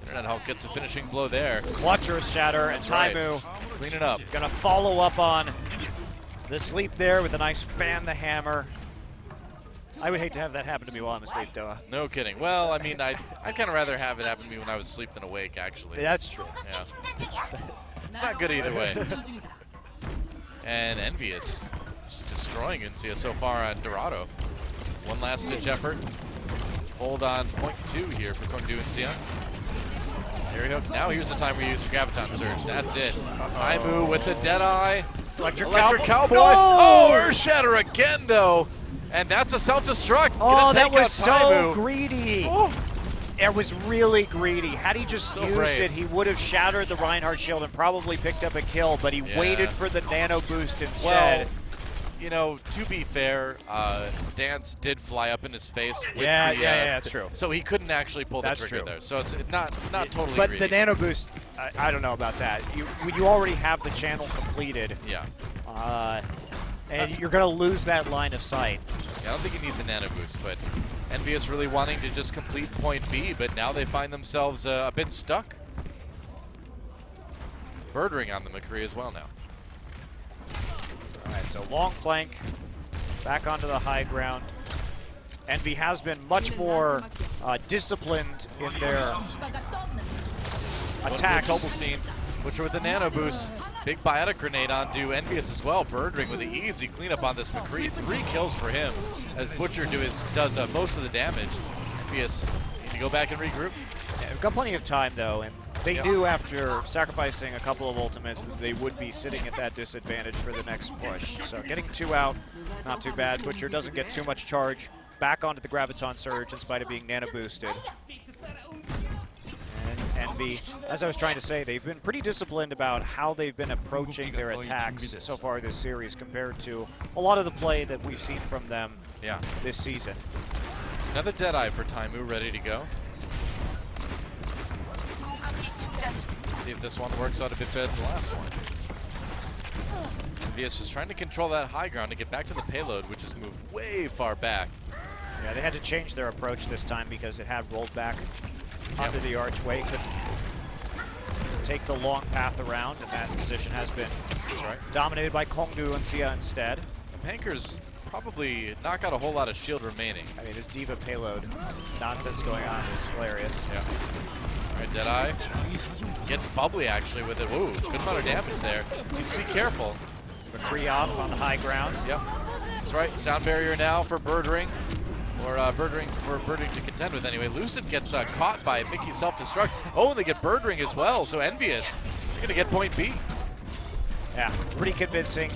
Internet Hulk gets a finishing blow there. Clutch Earth Shatter, and Taimu clean it up. Gonna follow up on the sleep there with a nice fan the hammer. I would hate to have that happen to me while I'm asleep, Doa. No kidding. Well, I mean, I'd kind of rather have it happen to me when I was asleep than awake, actually. That's true. Yeah. It's not good either way. And EnVyUs just destroying Uncia so far on Dorado. One last ditch effort. Hold on point 2 here for Kongdoo Uncia. Harry Hook. Now here's the time we use the Graviton Surge. That's it. Taimu with the Deadeye. Electric Cowboy. Oh, Earthshatter again, though. And that's a self-destruct. Oh, Gonna that take was out so Taimu. greedy. Oh. It was really greedy. Had he just So used brave. it, he would have shattered the Reinhardt shield and probably picked up a kill, but he Yeah. waited for the nano boost instead. Well, you know, to be fair, Dance did fly up in his face. With Yeah, the, yeah, that's true. So he couldn't actually pull the That's trigger true. there. So it's not totally But greedy. the nano boost, I don't know about that. When you already have the channel completed, Yeah. and you're going to lose that line of sight. Yeah, I don't think you need the nano boost, but EnVyUs really wanting to just complete point B, but now they find themselves a bit stuck. Bird ring on the McCree as well now. All right, so long flank, back onto the high ground. Envy has been much more disciplined in their attacks. Tobelstein, Butcher with the nano boost. Big biotic grenade onto EnVyUs as well. Bird ring with the easy cleanup on this McCree. 3 kills for him as Butcher does most of the damage. EnVyUs need to go back and regroup. Yeah, we've got plenty of time though, and they knew after sacrificing a couple of ultimates that they would be sitting at that disadvantage for the next push. So getting 2 out, not too bad. Butcher doesn't get too much charge. Back onto the Graviton Surge in spite of being nano boosted. And Envy, as I was trying to say, they've been pretty disciplined about how they've been approaching their attacks so far this series compared to a lot of the play that we've seen from them this season. Another Deadeye for Taimu ready to go. Let's see if this one works out a bit better than the last one. EnVyUs just trying to control that high ground to get back to the payload, which has moved way far back. Yeah, they had to change their approach this time because it had rolled back onto the archway. Could take the long path around, and that position has been dominated by Kongdoo and Uncia instead. Panker's probably not got a whole lot of shield remaining. I mean, this Diva payload nonsense going on is hilarious. Yeah. All right, Deadeye gets bubbly actually with it. Ooh, good amount of damage there. Needs to be careful. McCree off on the high ground. Yep. That's right. Sound barrier now for Bird ring. Or Bird ring to contend with anyway. Lucid gets caught by Mickey's self-destruct. Oh, and they get Bird ring as well. So EnVyUs, they're gonna get point B. Yeah, pretty convincing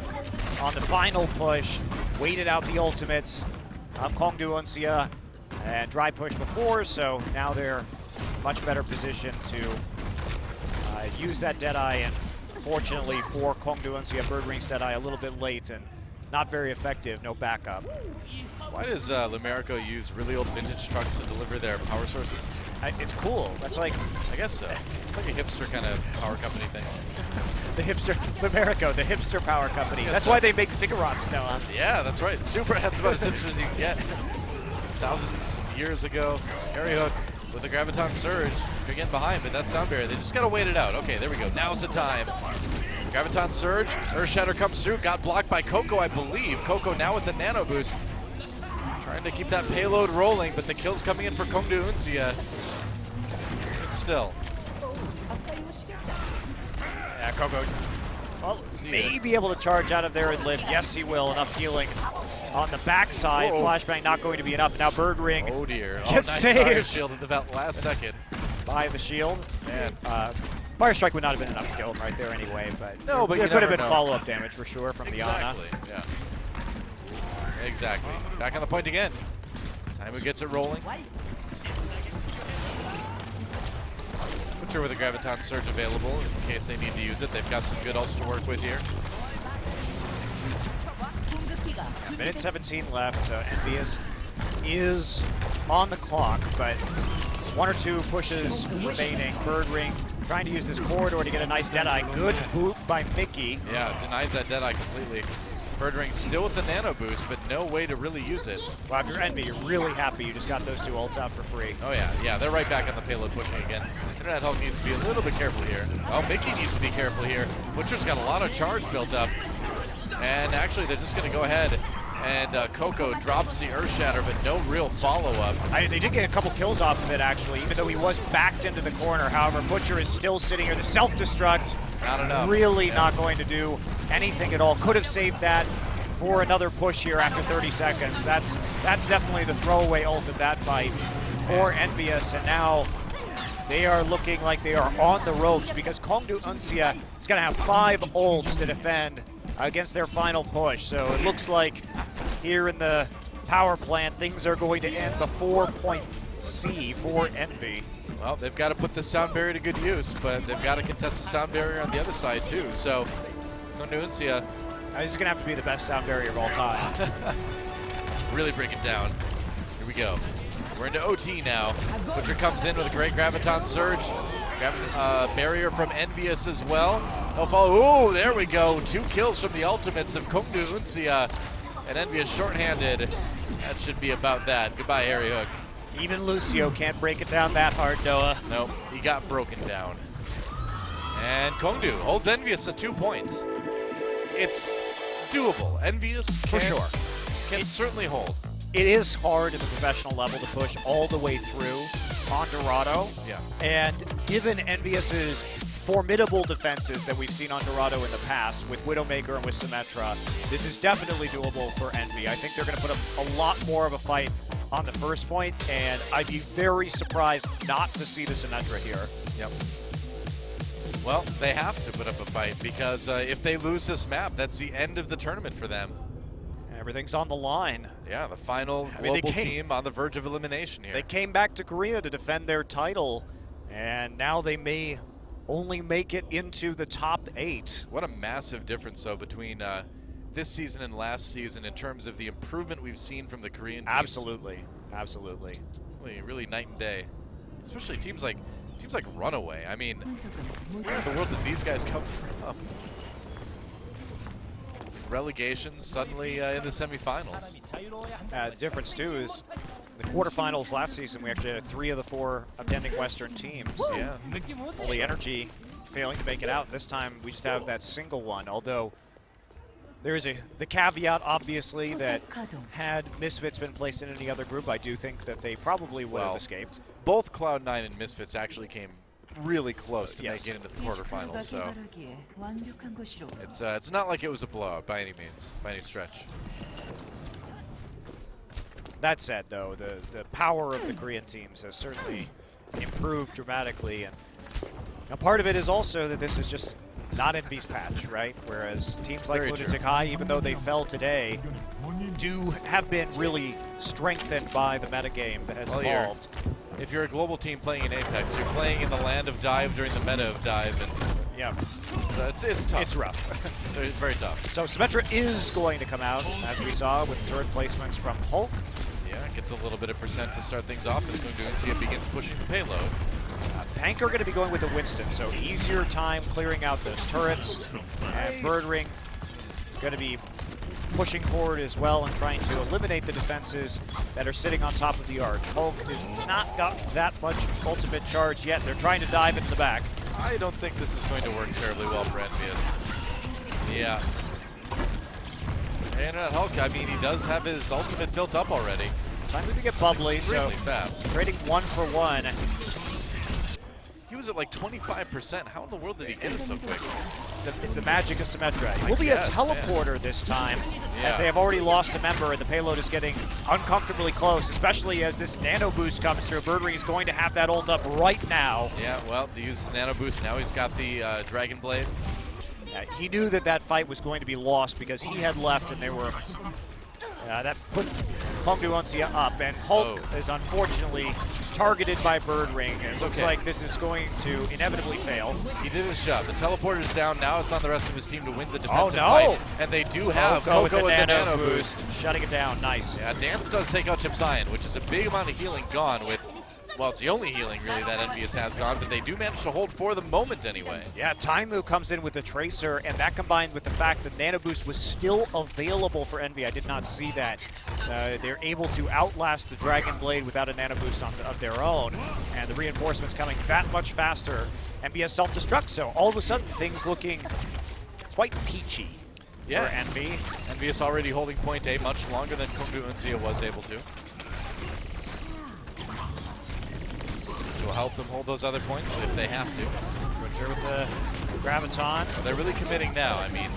on the final push. Waited out the ultimates of Kongdoo, Uncia, and dry push before. So now they're much better positioned to use that Deadeye. And fortunately for Kongdoo, Uncia, Bird ring's Deadeye a little bit late and not very effective. No backup. Why does Lumerico use really old vintage trucks to deliver their power sources? It's cool. That's like, I guess so. It's like a hipster kind of power company thing. the hipster, Lumerico, the hipster power company. Yes, That's sir. why they make cigarettes now. Yeah, that's right. That's about as hipster as you can get. Thousands of years ago, Harry Hook with the Graviton Surge. You're getting behind, but that sound barrier, they just gotta wait it out. Okay, there we go. Now's the time. Graviton Surge, Earthshatter comes through, got blocked by Coco, I believe. Coco now with the nano boost. Trying to keep that payload rolling, but the kill's coming in for Kongdoo Uncia. But still. Yeah, Coco See may be able to charge out of there and live. Yes, he will. Enough healing on the backside. Whoa. Flashbang not going to be enough. Now Bird ring Oh dear. Oh, gets nice saved. Fire shield at the last second. by the shield. Man. Fire Strike would not have been enough to kill him right there anyway, but No, but there you could have never been know. follow-up damage for sure from the Ana. Exactly, yeah. Exactly. Back on the point again. Taimu gets it rolling. Butcher with a Graviton Surge available in case they need to use it. They've got some good ults to work with here. Minute 17 left, so EnVyUs is on the clock, but 1 or 2 pushes remaining. Bird ring trying to use this corridor to get a nice Deadeye. Good boot by Mickey. Yeah, denies that Deadeye completely. Bird ring still with the nano boost, but no way to really use it. Well, if you're Envy, you're really happy you just got those 2 ults out for free. Oh yeah, they're right back on the payload pushing again. Internet Hulk needs to be a little bit careful here. Oh, Mickey needs to be careful here. Butcher's got a lot of charge built up. And actually, they're just going to go ahead and Coco drops the Earthshatter, but no real follow-up. They did get a couple kills off of it, actually, even though he was backed into the corner. However, Butcher is still sitting here. The self-destruct, Not enough. really not going to do anything at all. Could have saved that for another push here after 30 seconds. That's definitely the throwaway ult of that fight for EnVyUs, and now they are looking like they are on the ropes because Kongdoo Uncia is going to have 5 ults to defend against their final push. So it looks like here in the power plant, things are going to end the 4-point C for Envy. Well, they've got to put the sound barrier to good use, but they've got to contest the sound barrier on the other side too. So, Kongdoo Uncia, This is going to have to be the best sound barrier of all time. really break it down. Here we go. We're into OT now. Butcher comes in with a great Graviton Surge. Barrier from EnVyUs as well. He'll follow. Ooh, there we go. 2 kills from the ultimates of Kongdoo Uncia. And EnVyUs shorthanded. That should be about that. Goodbye, Harry Hook. Even Lucio can't break it down that hard, Noah. Nope, he got broken down. And Kongdoo holds EnVyUs at 2 points. It's doable. EnVyUs For sure. Can certainly hold. It is hard at the professional level to push all the way through on Dorado. Yeah. And given EnVyUs's formidable defenses that we've seen on Dorado in the past with Widowmaker and with Symmetra, this is definitely doable for Envy. I think they're going to put up a lot more of a fight on the first point, and I'd be very surprised not to see the Symmetra here. Yep. Well, they have to put up a fight because if they lose this map, that's the end of the tournament for them. Everything's on the line. Yeah, the final global team on the verge of elimination here. They came back to Korea to defend their title, and now they may only make it into the top 8. What a massive difference, though, between this season and last season in terms of the improvement we've seen from the Korean teams. Absolutely, absolutely. Really night and day. Especially teams like Runaway. I mean, where in the world did these guys come from? Relegation suddenly in the semifinals. The difference too is the quarterfinals last season, we actually had 3 of the 4 attending Western teams. Yeah. Only Energy failing to make it out. This time we just have that single one, although there is the caveat, obviously, that had Misfits been placed in any other group, I do think that they probably would have escaped. Both Cloud9 and Misfits actually came really close to making it into the quarterfinals, so it's not like it was a blowout by any means, by any stretch. That said, though, the power of the Korean teams has certainly improved dramatically, and now part of it is also that this is just not Envy's patch, right? Whereas teams like Lunatic High, even though they fell today, have been really strengthened by the metagame that has evolved. If you're a global team playing in Apex, you're playing in the land of dive during the meta of dive, and so it's tough. It's rough. It's very tough. So Symmetra is going to come out, as we saw with turret placements from Hulk. Yeah, gets a little bit of percent to start things off as Uncia begins pushing the payload. Pank are going to be going with the Winston, so easier time clearing out those turrets. And Birdring going to be pushing forward as well and trying to eliminate the defenses that are sitting on top of the arch. Hulk has not got that much ultimate charge yet. They're trying to dive into the back. I don't think this is going to work terribly well for EnVyUs. Yeah. And Hulk, I mean, he does have his ultimate built up already. Time to get bubbly, so fast. trading 1 for 1. He was at like 25%. How in the world did he get it so quick? It's the magic of Symmetra. It will be a teleporter this time, as they have already lost a member, and the payload is getting uncomfortably close, especially as this nano boost comes through. Birdring is going to have that ult up right now. Yeah, well, he uses nano boost. Now he's got the Dragon Blade. He knew that that fight was going to be lost because he had left, and they were... that put Kongdoo Uncia up, and Hulk is unfortunately targeted by Birdring. It looks like this is going to inevitably fail. He did his job. The teleporter's down. Now it's on the rest of his team to win the defensive fight. And they do have Coco with the nano boost. Shutting it down. Nice. Yeah, Dance does take out Chip Zion, which is a big amount of healing gone with... Well, it's the only healing, really, that EnVyUs has gone, but they do manage to hold for the moment anyway. Yeah, Taimu comes in with the Tracer, and that combined with the fact that Nano Boost was still available for Envy. I did not see that. They're able to outlast the Dragon Blade without a Nano Boost of their own, and the reinforcements coming that much faster. Envy has self-destruct, so all of a sudden, things looking quite peachy for Envy. EnVyUs already holding point A much longer than Kongdoo Uncia was able to. Will help them hold those other points if they have to. Butcher with the Graviton. They're really committing now. I mean,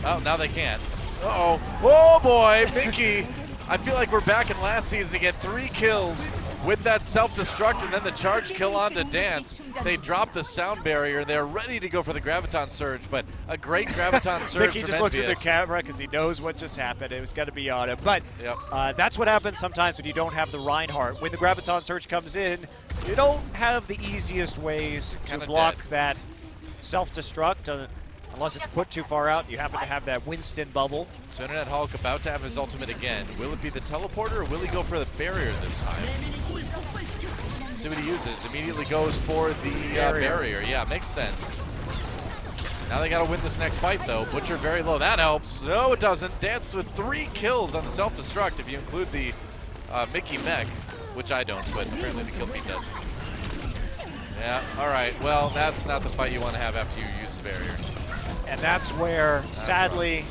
oh, now they can't. Uh-oh. Oh, boy, Minky. I feel like we're back in last season to get 3 kills with that self-destruct and then the charge kill onto Dance. They drop the sound barrier. They're ready to go for the Graviton Surge, but a great Graviton Surge Mickey from just looks at the EnVyUs. camera because he knows what just happened. It was going to be on him. But Yep. that's what happens sometimes when you don't have the Reinhardt. When the Graviton Surge comes in, you don't have the easiest ways to Kinda block dead. that self-destruct. Unless it's put too far out, you happen to have that Winston bubble. So Internet Hulk about to have his ultimate again. Will it be the teleporter or will he go for the barrier this time? See what he uses. Immediately goes for the barrier. Yeah, makes sense. Now they got to win this next fight though. Butcher very low. That helps. No, it doesn't. Dance with 3 kills on the self-destruct if you include the Mickey mech, which I don't, but apparently the kill feed does. Yeah, all right. Well, that's not the fight you want to have after you use the barrier. And that's where, sadly,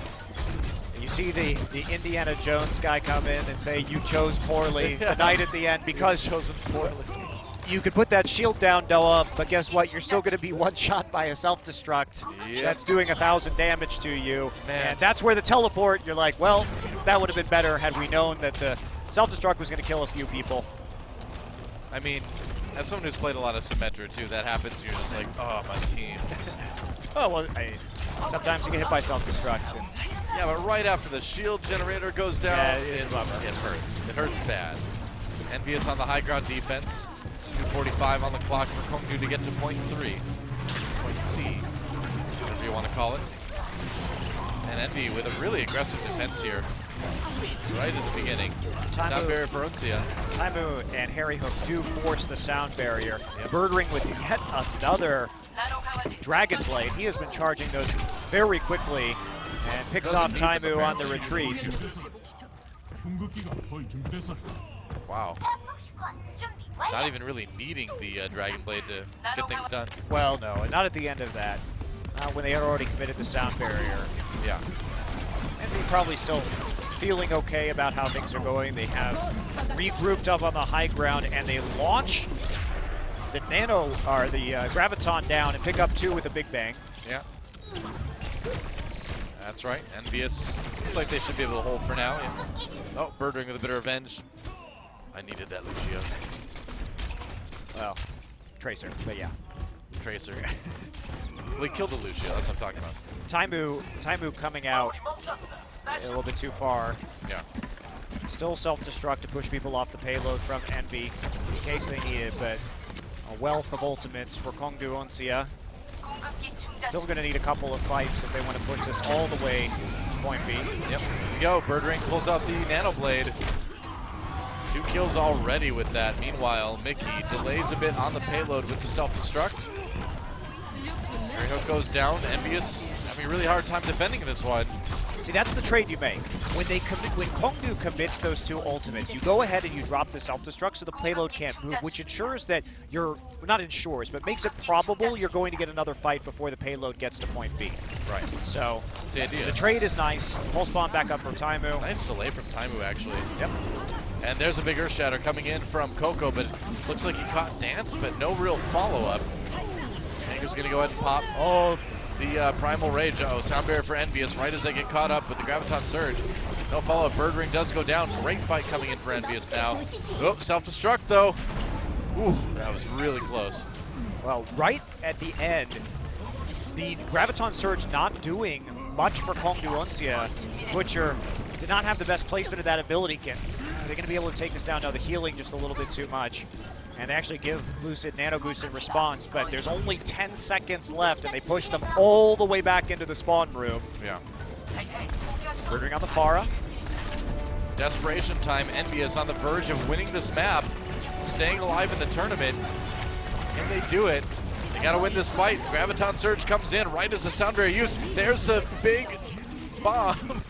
you see the Indiana Jones guy come in and say, you chose poorly, the knight at the end, because chosen poorly. You could put that shield down, Noah, but guess what? You're still going to be one-shot by a self-destruct. Yep. That's doing 1,000 damage to you. Man. And that's where the teleport, you're like, well, that would have been better had we known that the self-destruct was going to kill a few people. I mean, as someone who's played a lot of Symmetra too, that happens. You're just like, oh, my team. Oh, well, sometimes you get hit by self-destruct. And Yeah, but right after the shield generator goes down, Yeah, it is a bummer. It hurts. It hurts bad. EnVyUs on the high ground defense. 2:45 on the clock for Kongdoo to get to point 3. Point C, whatever you want to call it. And Envy with a really aggressive defense here. Right at the beginning. Sound barrier for Uncia. Taimu and Harry Hook do force the sound barrier. Birdring with yet another Dragon Blade. He has been charging those very quickly and picks off Doesn't need them, Taimu on the retreat. Wow. Not even really needing the Dragon Blade to get things done. Well, no, and not at the end of that. When they had already committed the sound barrier. Yeah. And they're probably still feeling okay about how things are going. They have regrouped up on the high ground and they launch the Graviton down and pick up 2 with a big bang. Yeah. That's right. EnVyUs looks like they should be able to hold for now. Yeah. Oh, Birdring with a bit of revenge. I needed that Lucio. Well, Tracer, but yeah. Tracer. Well, he killed the Lucio. That's what I'm talking about. Taimu coming out a little bit too far. Yeah. Still self-destruct to push people off the payload from Envy in case they need it, but a wealth of ultimates for Kongdoo Uncia. Still going to need a couple of fights if they want to push this all the way to point B. Yep. Here we go. Birdring pulls out the Nano Blade. 2 kills already with that. Meanwhile, Mickey delays a bit on the payload with the self-destruct. Harry Hook goes down. EnVyUs having a really hard time defending this one. See, that's the trade you make. When Kongdoo commits those 2 ultimates, you go ahead and you drop the self-destruct so the payload can't move, which ensures that not ensures, but makes it probable you're going to get another fight before the payload gets to point B. Right. So That's the idea. the trade is nice. Pulse bomb back up for Taimu. Nice delay from Taimu, actually. Yep. And there's a big Earth Shatter coming in from Coco, but looks like he caught Dance, but no real follow-up. Anger's going to go ahead and pop. Oh, the Primal Rage. Uh-oh, sound barrier for EnVyUs right as they get caught up with the Graviton Surge. No follow-up. Birdring does go down. Great fight coming in for EnVyUs now. Oh, self-destruct, though. Ooh, that was really close. Well, right at the end, the Graviton Surge not doing much for Kongdoo Uncia. Butcher did not have the best placement of that ability kit. They're going to be able to take this down now. The healing just a little bit too much. And they actually give Lucid Nano Boost in response, but there's only 10 seconds left, and they push them all the way back into the spawn room. Yeah. Birdring on the Pharah. Desperation time. EnVyUs on the verge of winning this map, staying alive in the tournament. Can they do it? They got to win this fight. Graviton Surge comes in right as the sound barrier used. There's a big bomb.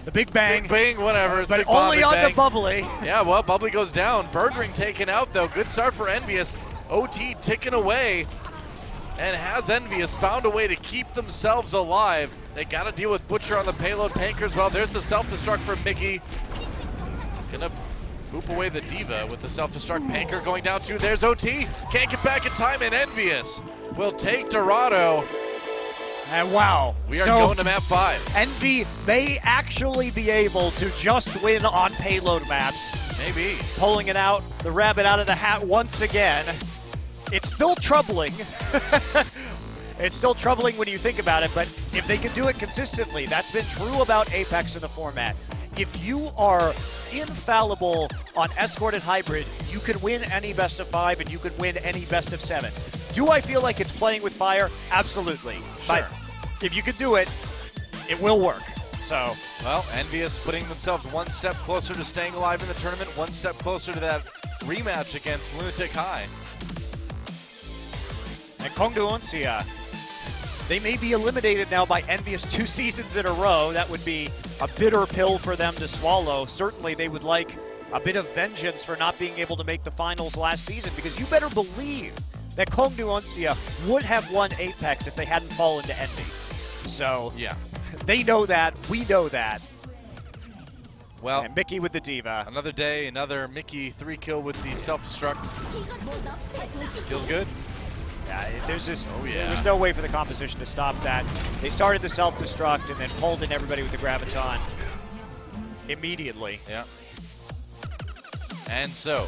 The Big Bang. Big bang, whatever. But Big bomb, only big on bang. the Bubbly. Yeah, well, Bubbly goes down. Birdring taken out, though. Good start for EnVyUs. OT ticking away. And has EnVyUs found a way to keep themselves alive. They got to deal with Butcher on the payload. Panker as well. There's the self-destruct from Mickey. Gonna boop away the Diva with the self-destruct. Panker going down too. There's OT. Can't get back in time, and EnVyUs will take Dorado. And wow. We are So going to map 5. Envy may actually be able to just win on payload maps. Maybe. Pulling it out, the rabbit out of the hat once again. It's still troubling. It's still troubling when you think about it, but if they can do it consistently, that's been true about Apex in the format. If you are infallible on Escort and Hybrid, you can win any best of 5 and you can win any best of 7. Do I feel like it's playing with fire? Absolutely. Sure. But if you can do it, it will work. So, Well, EnVyUs putting themselves one step closer to staying alive in the tournament, one step closer to that rematch against Lunatic High. and Kongdoo Uncia, they may be eliminated now by EnVyUs 2 seasons in a row. That would be a bitter pill for them to swallow. Certainly they would like a bit of vengeance for not being able to make the finals last season, because you better believe that Kongdoo Uncia would have won Apex if they hadn't fallen to Envy. So Yeah. they know that, we know that. Well, And Mickey with the diva. another day, another Mickey 3-kill with the self-destruct. Feels good. Yeah, there's just Oh, yeah. there's no way for the composition to stop that. They started the self-destruct and then pulled in everybody with the graviton immediately. Yeah. And so,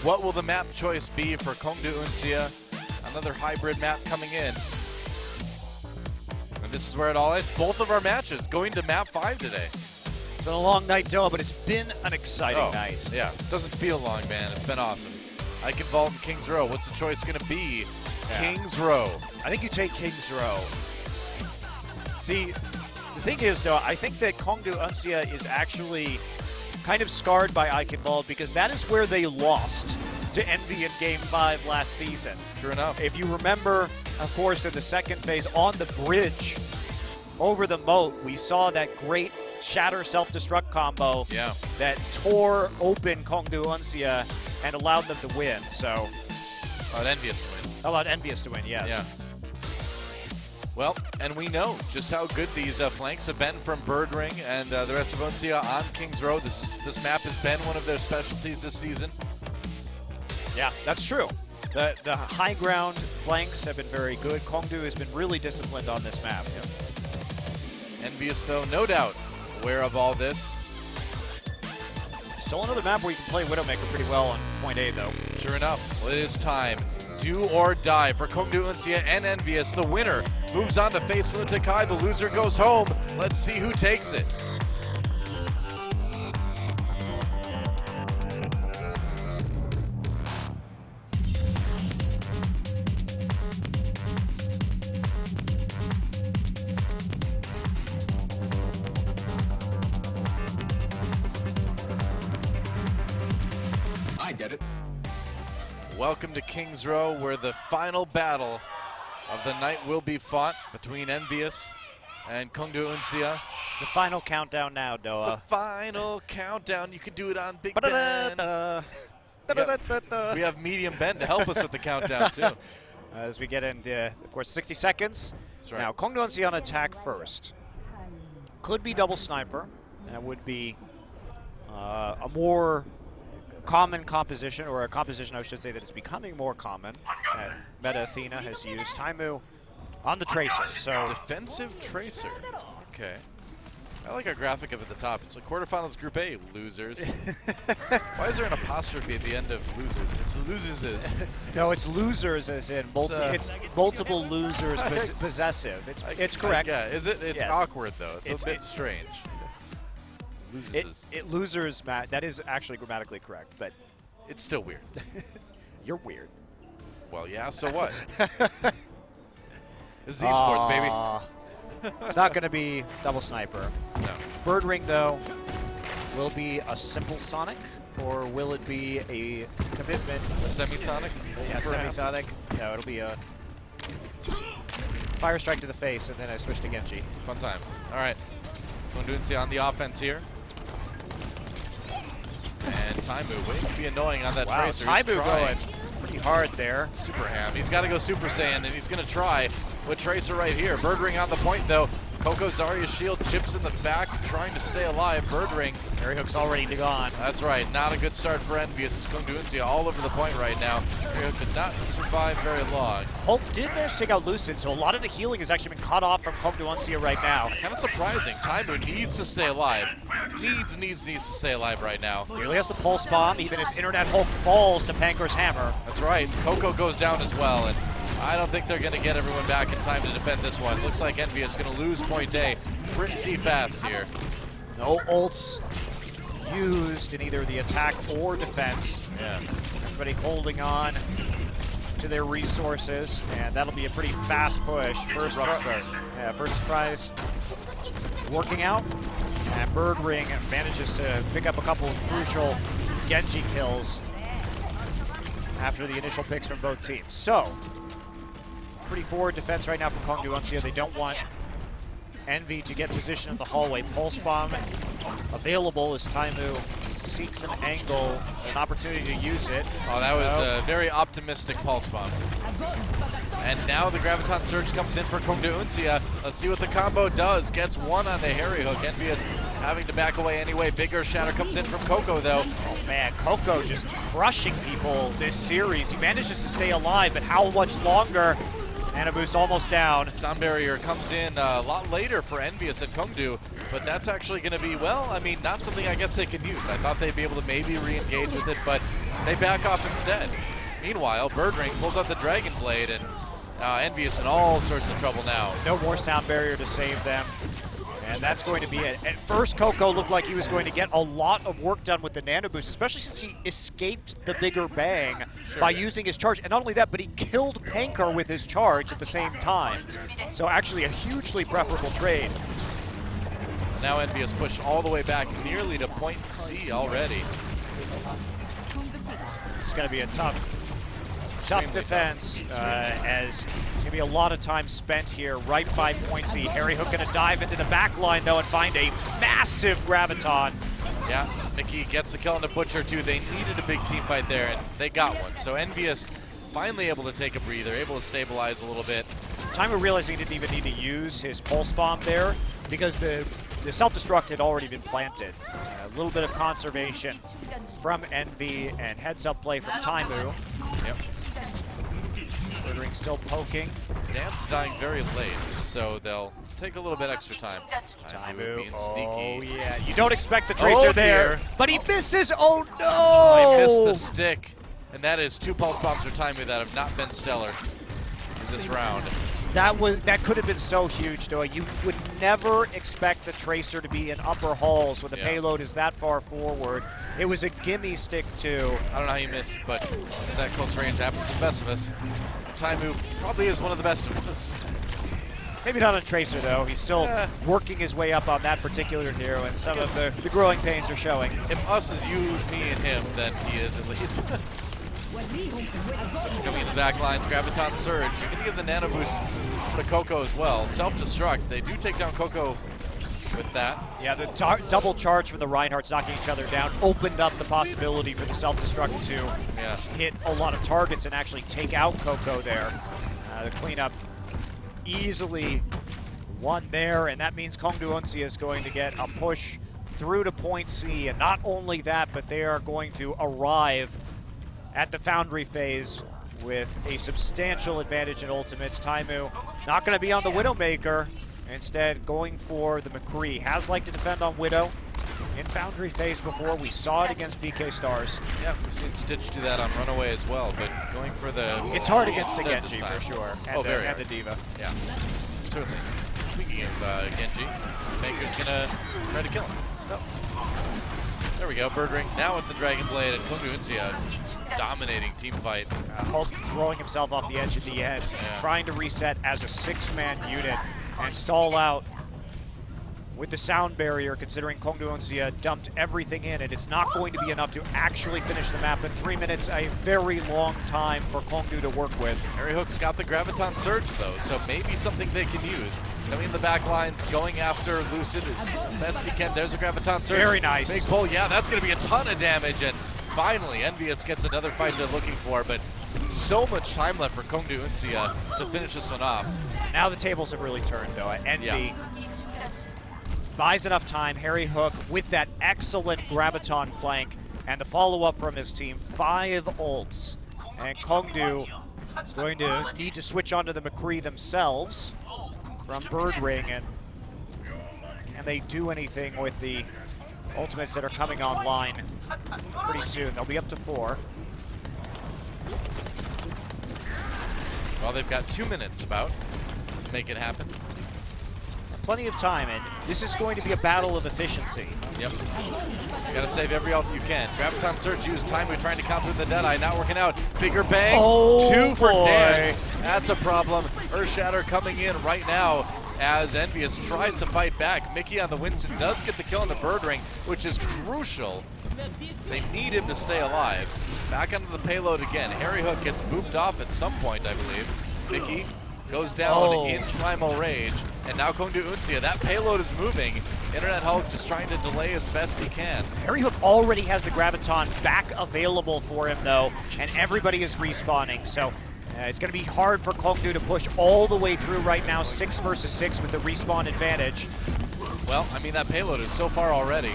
what will the map choice be for Kongdoo Uncia? Another hybrid map coming in. And this is where it all ends. Both of our matches going to map 5 today. It's been a long night, Doa, but it's been an exciting night. Yeah, doesn't feel long, man. It's been awesome. Icon Vault and Kings Row. What's the choice going to be? Yeah. Kings Row. I think you take Kings Row. See, the thing is, Doa, I think that Kongdoo Uncia is actually kind of scarred by Icon Vault because that is where they lost to Envy in Game 5 last season. True enough. If you remember, of course, in the second phase on the bridge over the moat, we saw that great shatter self-destruct combo Yeah. that tore open Kongdoo Uncia and allowed them to win. So, EnVyUs to win. allowed EnVyUs to win, yes. Yeah. Well, and we know just how good these flanks have been from Birdring and the rest of Uncia on Kings Row. This map has been one of their specialties this season. Yeah, that's true. The high ground flanks have been very good. Kongdoo has been really disciplined on this map. EnVyUs, though, no doubt aware of all this. Still another map where you can play Widowmaker pretty well on point A, though. Sure enough, well, it is time. Do or die for Kongdoo Uncia and EnVyUs. The winner moves on to face Lunatic High. The loser goes home. Let's see who takes it. I get it. Welcome to Kings Row, where the final battle of the night will be fought between EnVyUs and Kongdoo Uncia. It's the final countdown now, It's the Doa. final countdown. You can do it on Big Ben. Ba-da-da-da. We have Medium Ben to help us with the countdown, too. As we get into, of course, 60 seconds. That's right. Now, Kongdoo Uncia on attack first. Could be double sniper. That would be a more common composition, or a composition, I should say, that is becoming more common. And Meta Athena has used Taimu on the Tracer. So Defensive Tracer. Okay. I like our graphic up at the top. It's like quarterfinals Group A, losers. Why is there an apostrophe at the end of losers? It's losers. no, it's losers as in it's multiple losers possessive. It's correct. Yeah, is it? It's Yes. awkward though. It's a bit strange. Losers. It losers, Matt. That is actually grammatically correct, but It's still weird. you're weird. Well, yeah. So what? This is esports, baby. It's not going to be double sniper. No. Bird Ring, though, will be a simple Sonic, or will it be a commitment? A semisonic? Yeah, Perhaps. semi-Sonic. No, it'll be a Fire Strike to the face, and then I switch to Genji. Fun times. All right. Kongdoo Uncia on the offense here. And Taimu waiting to be annoying on that Wow, Tracer. He's Taimu trying. going pretty hard there. Super ham. He's got to go Super Saiyan, and he's going to try with Tracer right here. Bird Ring on the point, though. Coco Zarya's shield chips in the back, trying to stay alive. Bird ring. Harry Hook's already gone. That's right. Not a good start for EnVyUs. As Kongdoo Uncia all over the point right now. Harry Hook did not survive very long. Hulk did manage to take out Lucid, so a lot of the healing has actually been cut off from Kongdoo Uncia right now. Kind of surprising. Taimu needs to stay alive. Needs to stay alive right now. Nearly has the pulse bomb, even as Internet Hulk falls to Panker's hammer. That's right. Coco goes down as well, and I don't think they're going to get everyone back in time to defend this one. Looks like EnVyUs is going to lose point A pretty fast here. No ults used in either the attack or defense. Yeah. Everybody holding on to their resources, and that'll be a pretty fast push. First rough start. Yeah, first tries working out, and Bird Ring manages to pick up a couple of crucial Genji kills after the initial picks from both teams. So, pretty forward defense right now from Kongdoo Uncia. They don't want Envy to get position in the hallway. Pulse bomb available as Taimu seeks an angle, an opportunity to use it. Oh, that was a very optimistic pulse bomb. And now the Graviton Surge comes in for Kongdoo Uncia. Let's see what the combo does. Gets one on the Harry Hook. EnVyUs having to back away anyway. Bigger shatter comes in from Coco, though. Oh man, Coco just crushing people this series. He manages to stay alive, but how much longer? Mana boost almost down. Sound barrier comes in a lot later for EnVyUs and Kongdoo, but that's actually going to be, well, I mean, not something I guess they can use. I thought they'd be able to maybe re-engage with it, but they back off instead. Meanwhile, Bird Ring pulls out the Dragon Blade, and EnVyUs in all sorts of trouble now. No more sound barrier to save them. And that's going to be it. At first, Coco looked like he was going to get a lot of work done with the Nano Boost, especially since he escaped the bigger bang by using his charge. And not only that, but he killed Panker with his charge at the same time. So actually a hugely preferable trade. Now EnVyUs pushed all the way back nearly to point C already. This is going to be a tough defense, as it's going to be a lot of time spent here right by point C. Harry Hook going to dive into the back line, though, and find a massive Graviton. Yeah, Mickey gets the kill on the Butcher, too. They needed a big team fight there, and they got one. So EnVyUs finally able to take a breather, able to stabilize a little bit. Taimu realizing he didn't even need to use his Pulse Bomb there because the self-destruct had already been planted. A little bit of conservation from Envy and heads-up play from Taimu. Yep. Bird Ring still poking. Dan's dying very late, so they'll take a little bit extra time. Taimu being oh sneaky. yeah, you don't expect the Tracer there, but he misses, oh I missed no! the stick, and that is 2 pulse bombs for Taimu that have not been stellar in this round. That could have been so huge, though. You would never expect the Tracer to be in upper halls when the payload is that far forward. It was a gimme stick too. I don't know how you missed, but at that close range happens to the best of us. Taimu probably is one of the best of us. Maybe not on Tracer, though. He's still working his way up on that particular hero, and some of the growing pains are showing. If us is you, me, and him, then he is at least. Coming in the back lines, Graviton Surge. You're going to give the Nano Boost to Coco as well. Self-destruct. They do take down Coco with that. Yeah, the double charge from the Reinhardts knocking each other down opened up the possibility for the self-destruct to hit a lot of targets and actually take out Coco there. The cleanup easily won there, and that means Kongdoo Uncia is going to get a push through to point C. And not only that, but they are going to arrive at the Foundry phase with a substantial advantage in ultimates. Taimu not going to be on the Widowmaker, instead going for the McCree. Has liked to defend on Widow in Foundry phase before. We saw it against BK Stars. Yeah, we've seen Stitch do that on Runaway as well, but going for the... It's hard against the Genji for sure, and, and the Diva. Yeah, certainly. Speaking of Genji, Maker's going to try to kill him. Oh. There we go, Bird Ring now with the Dragon Blade, and Kongdoo Uncia dominating team fight. Hulk throwing himself off the edge of the end, trying to reset as a 6-man unit and stall out with the sound barrier, considering Kongdoo Uncia dumped everything in, and it's not going to be enough to actually finish the map. In 3 minutes, a very long time for Kongdoo to work with. Harry Hook's got the Graviton Surge, though, so maybe something they can use. Coming in the back lines, going after Lucid as best he can. There's a Graviton Surge. Very nice. Big pull, yeah, that's going to be a ton of damage, and finally, EnVyUs gets another fight they're looking for, but so much time left for Kongdoo Uncia to finish this one off. Now the tables have really turned, though. Envy buys enough time. Harry Hook with that excellent Graviton flank and the follow-up from his team. 5 ults. And Kongdoo is going to need to switch onto the McCree themselves from Bird Ring. And can they do anything with the ultimates that are coming online pretty soon? They'll be up to 4. Well, they've got 2 minutes about to make it happen. Plenty of time, and this is going to be a battle of efficiency. Yep. You gotta save every ult you can. Graviton Surge used time. We're trying to counter the Deadeye. Not working out. Bigger bang. Oh, 2 for boy. Dance. That's a problem. Earthshatter coming in right now as EnVyUs tries to fight back. Mickey on the Winston does get the kill on the Bird Ring, which is crucial. They need him to stay alive. Back onto the payload again. Harry Hook gets booped off at some point, I believe. Mickey goes down in Primal Rage. And now Kongdoo Uncia. That payload is moving. Internet Hulk just trying to delay as best he can. Harry Hook already has the Graviton back available for him, though, and everybody is respawning. So it's going to be hard for Kongdoo to push all the way through right now, 6 versus 6 with the respawn advantage. Well, I mean, that payload is so far already.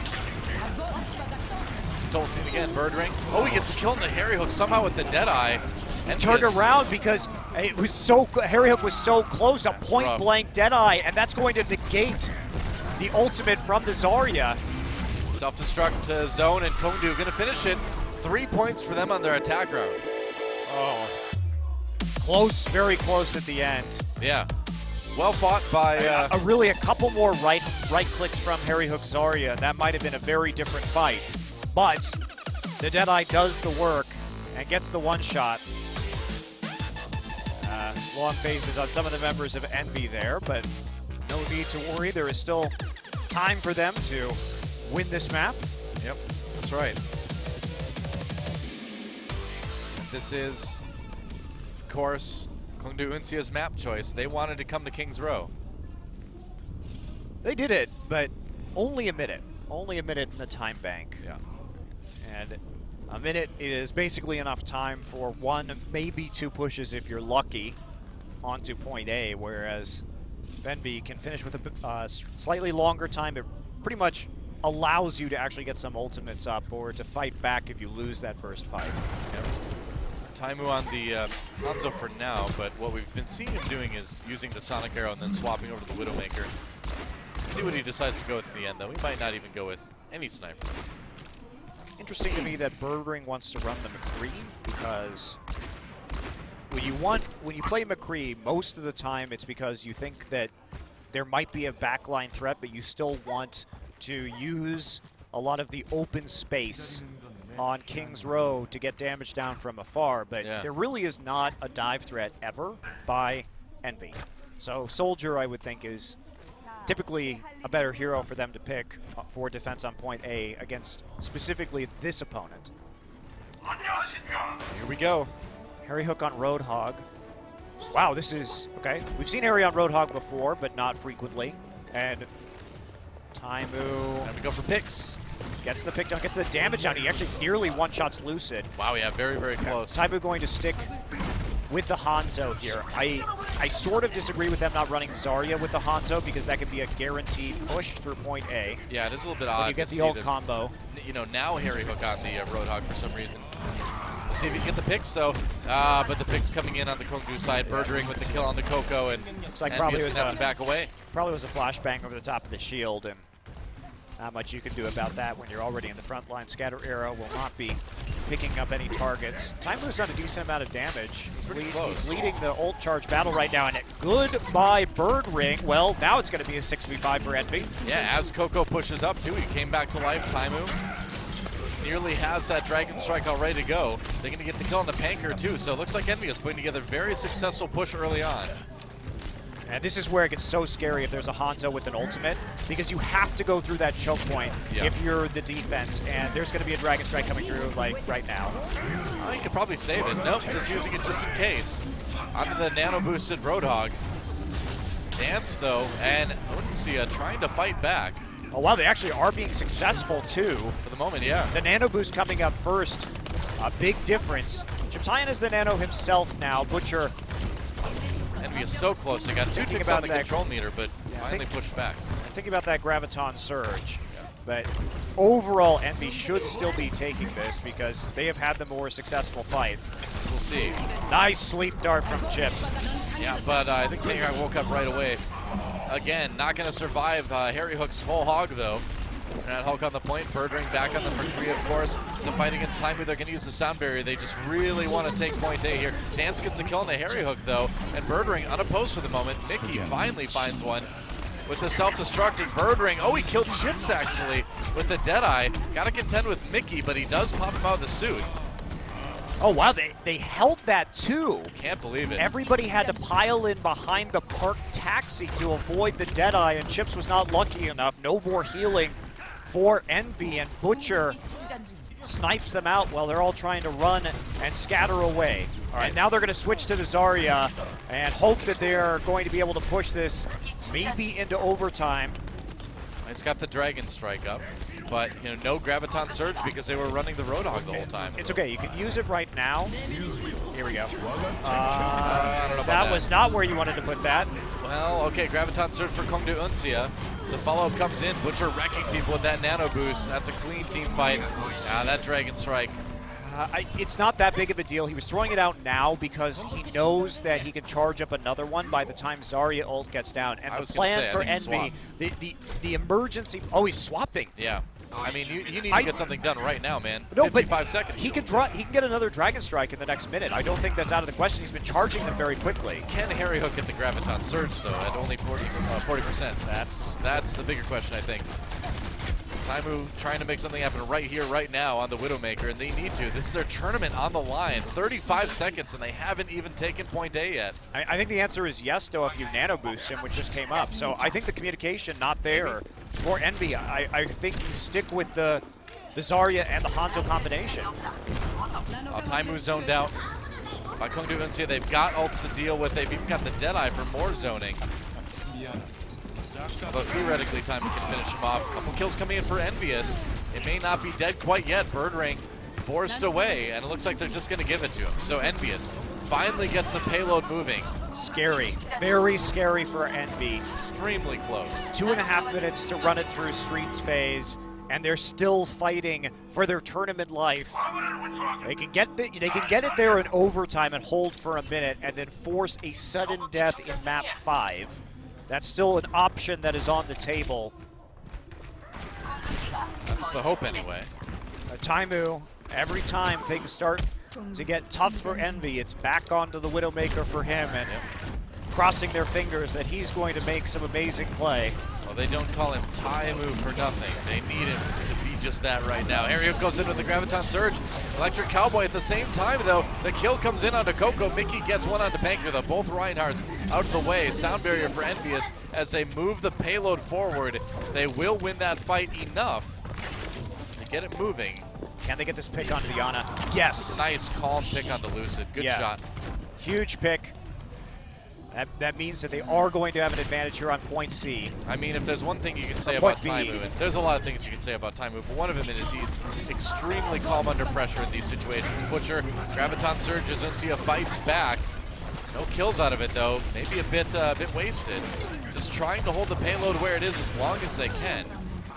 Tolstein again, Bird Ring. Oh, he gets a kill into Harry Hook somehow with the Deadeye. And Turned around because it was Harry Hook was so close, a point-blank Deadeye, and that's going to negate the ultimate from the Zarya. Self-destruct zone, and Kongdoo going to finish it. 3 points for them on their attack round. Oh, close, very close at the end. Yeah, well fought by... really a couple more right clicks from Harry Hook Zarya. That might have been a very different fight. But the Deadeye does the work and gets the one shot. Long faces on some of the members of Envy there, but no need to worry. There is still time for them to win this map. Yep, that's right. This is, of course, Kongdoo Uncia's map choice. They wanted to come to King's Row. They did it, but only a minute. Only a minute in the time bank. Yeah. And a minute is basically enough time for 1, maybe 2 pushes if you're lucky onto point A, whereas Envy can finish with a slightly longer time. It pretty much allows you to actually get some ultimates up or to fight back if you lose that first fight. Yep. Taimu on the Hanzo for now, but what we've been seeing him doing is using the Sonic Arrow and then swapping over to the Widowmaker. See what he decides to go with in the end, though. He might not even go with any sniper. Interesting to me that Bird Ring wants to run the McCree, because when you play McCree, most of the time it's because you think that there might be a backline threat, but you still want to use a lot of the open space on King's Row to get damage down from afar, but there really is not a dive threat ever by Envy. So Soldier, I would think, is typically a better hero for them to pick for defense on point A against specifically this opponent. Here we go. Harry Hook on Roadhog. Wow, this is, okay. We've seen Harry on Roadhog before, but not frequently. And Taimu And we go for picks. gets the pick down, gets the damage down. He actually nearly one-shots Lucid. Wow, yeah, very, very close. Taimu going to stick with the Hanzo here. I sort of disagree with them not running Zarya with the Hanzo, because that could be a guaranteed push through point A. Yeah, it is a little bit odd. You get to the see ult combo. You know, now Harry Hook on the Roadhog for some reason. Let's see if he can get the picks, though. But the picks coming in on the Kongdoo side. Bird Ring with the kill on the Coco, and Looks like probably was have to back away. Probably was a flashbang over the top of the shield, and not much you can do about that when you're already in the front line. Scatter Arrow will not be picking up any targets. Taimu's done a decent amount of damage. He's leading the ult charge battle right now, and goodbye Bird Ring. Well, now it's going to be a 6v5 for Envy. Yeah, as Coco pushes up, too, he came back to life. Taimu nearly has that Dragon Strike all ready to go. They're going to get the kill on the Panker, too, so it looks like Envy is putting together a very successful push early on. And this is where it gets so scary if there's a Hanzo with an ultimate, because you have to go through that choke point if you're the defense, and there's going to be a Dragon Strike coming through, like, right now. Oh, you could probably save it. Nope, just using it just in case. Onto the nano-boosted Roadhog. Dance, though, and Uncia trying to fight back. Oh, wow, they actually are being successful, too. For the moment, yeah. The nano boost coming up first, a big difference. Chiptyan is the nano himself now. Butcher. Envy is so close. They got 2 ticks on the control meter, but finally pushed back. I thinking about that Graviton Surge. But overall, EnVy should still be taking this because they have had the more successful fight. We'll see. Nice sleep dart from Chips. Yeah, but I think King woke up right away. Again, not going to survive Harry Hook's whole hog, though. And Hulk on the point, Birdring back on the McCree, of course. It's a fight against Taimu. They're going to use the sound barrier. They just really want to take point A here. Dance gets a kill on the Harry Hook, though. And Birdring unopposed for the moment. Mickey finally finds one with the self-destructing Birdring. Oh, he killed Chips, actually, with the Deadeye. Got to contend with Mickey, but he does pop him out of the suit. Oh, wow, they held that too. Can't believe it. Everybody had to pile in behind the parked taxi to avoid the Deadeye, and Chips was not lucky enough. No more healing for EnVy, and Butcher snipes them out while they're all trying to run and scatter away. All right. And now they're going to switch to the Zarya and hope that they're going to be able to push this maybe into overtime. It's got the Dragon Strike up, but no Graviton Surge because they were running the Roadhog the whole time. It's okay, you can use it right now. Here we go. I don't know about That was not where you wanted to put that. Well, okay, Graviton Surge for Kongdoo Uncia. So follow-up comes in, Butcher wrecking people with that nano boost. That's a clean team fight. That Dragon Strike. It's not that big of a deal. He was throwing it out now because he knows that he can charge up another one by the time Zarya ult gets down. And the plan for EnVy, the emergency. Oh, he's swapping. Yeah. I mean, you need to get something done right now, man. No, 55 but seconds. He can get another Dragon Strike in the next minute. I don't think that's out of the question. He's been charging them very quickly. Can Harry Hook get the Graviton Surge, though, at only 40%? That's the bigger question, I think. Taimu trying to make something happen right here, right now on the Widowmaker, and they need to. This is their tournament on the line. 35 seconds, and they haven't even taken point A yet. I think the answer is yes, though, if you nano boost him, which just came up. So I think the communication not there for EnVy. I think you stick with the Zarya and the Hanzo combination. Taimu zoned out by Kongdoo Uncia. They've got ults to deal with. They've even got the Deadeye for more zoning. But theoretically, Taimu can finish him off. A couple kills coming in for EnVyUs. It may not be dead quite yet. Birdring forced away, and it looks like they're just going to give it to him. So EnVyUs finally gets the payload moving. Scary. Very scary for EnVy. Extremely close. 2.5 minutes to run it through Streets phase, and they're still fighting for their tournament life. They can get it there in overtime and hold for a minute, and then force a sudden death in map 5. That's still an option that is on the table. That's the hope anyway. Taimu, every time things start to get tough for EnVy, it's back onto the Widowmaker for him, and crossing their fingers that he's going to make some amazing play. Well, they don't call him Taimu for nothing. They need him to be just that right now. Harry Hook goes in with the Graviton Surge. Electric Cowboy at the same time, though. The kill comes in onto Coco. Mickey gets one onto Panker, though. Both Reinhardts out of the way. Sound barrier for EnVyUs as they move the payload forward. They will win that fight enough to get it moving. Can they get this pick onto Diana? Yes. Nice, calm pick onto Lucid. Good shot. Huge pick. That means that they are going to have an advantage here on point C. I mean, if there's one thing you can say about Taimu, and there's a lot of things you can say about Taimu, but one of them is he's extremely calm under pressure in these situations. Butcher, Graviton surges, Uncia fights back. No kills out of it, though. Maybe a bit wasted. Just trying to hold the payload where it is as long as they can.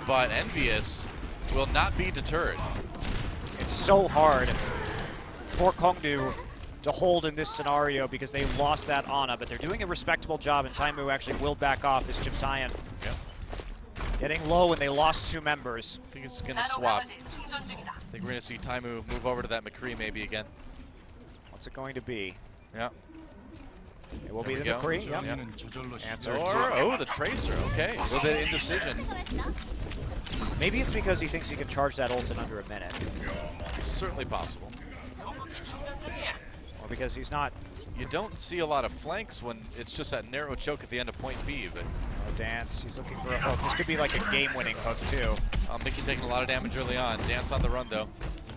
But EnVyUs will not be deterred. It's so hard for Kongdoo to hold in this scenario because they lost that Ana, but they're doing a respectable job, and Taimu actually will back off as Chipsayan. Getting low, and they lost 2 members. I think it's going to swap. I think we're going to see Taimu move over to that McCree maybe again. What's it going to be? Yeah. It will be the McCree. Yep. Answer. Oh, the Tracer. Okay. A little bit of indecision. Maybe it's because he thinks he can charge that ult in under a minute. It's certainly possible. Or because he's not. You don't see a lot of flanks when it's just that narrow choke at the end of point B, but Dance, he's looking for a hook. This could be like a game-winning hook, too. Mickey taking a lot of damage early on. Dance on the run, though.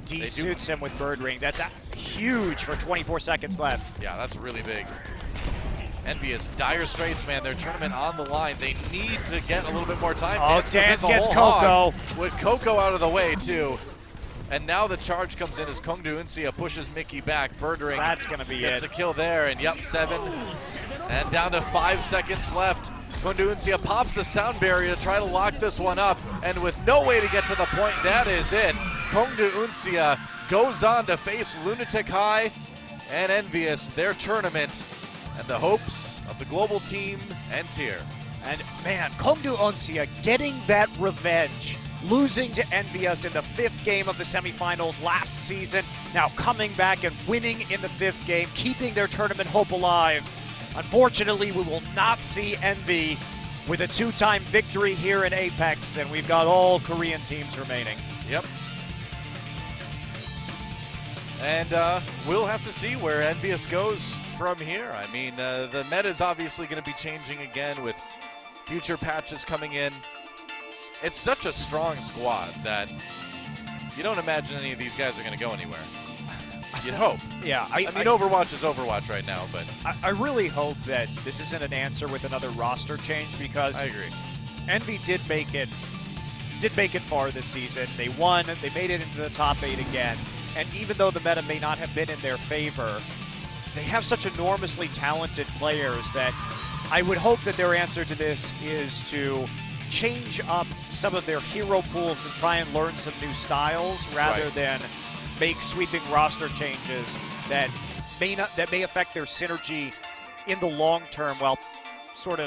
D-suits him with Bird Ring. That's huge for 24 seconds left. Yeah, that's really big. EnVyUs, dire straits, man. Their tournament on the line. They need to get a little bit more time. Oh, Dance gets Coco. With Coco out of the way, too. And now the charge comes in as Kongdoo Uncia pushes Mickey back. Birdring That's going to be gets a kill there, and 7. And down to 5 seconds left. Kongdoo Uncia pops the sound barrier to try to lock this one up, and with no way to get to the point, that is it. Kongdoo Uncia goes on to face Lunatic High and EnVyUs, their tournament, and the hopes of the global team ends here. And man, Kongdoo Uncia getting that revenge, losing to EnVyUs in the 5th game of the semifinals last season, now coming back and winning in the 5th game, keeping their tournament hope alive. Unfortunately, we will not see Envy with a 2-time victory here in Apex, and we've got all Korean teams remaining. Yep. And we'll have to see where EnVyUs goes from here. I mean, the meta is obviously going to be changing again with future patches coming in. It's such a strong squad that you don't imagine any of these guys are going to go anywhere. You'd hope. Yeah, I mean, Overwatch is Overwatch right now, but I really hope that this isn't an answer with another roster change, because I agree. Envy did make it far this season. They won, they made it into the top 8 again, and even though the meta may not have been in their favor, they have such enormously talented players that I would hope that their answer to this is to change up some of their hero pools and try and learn some new styles rather than make sweeping roster changes that may affect their synergy in the long term while sort of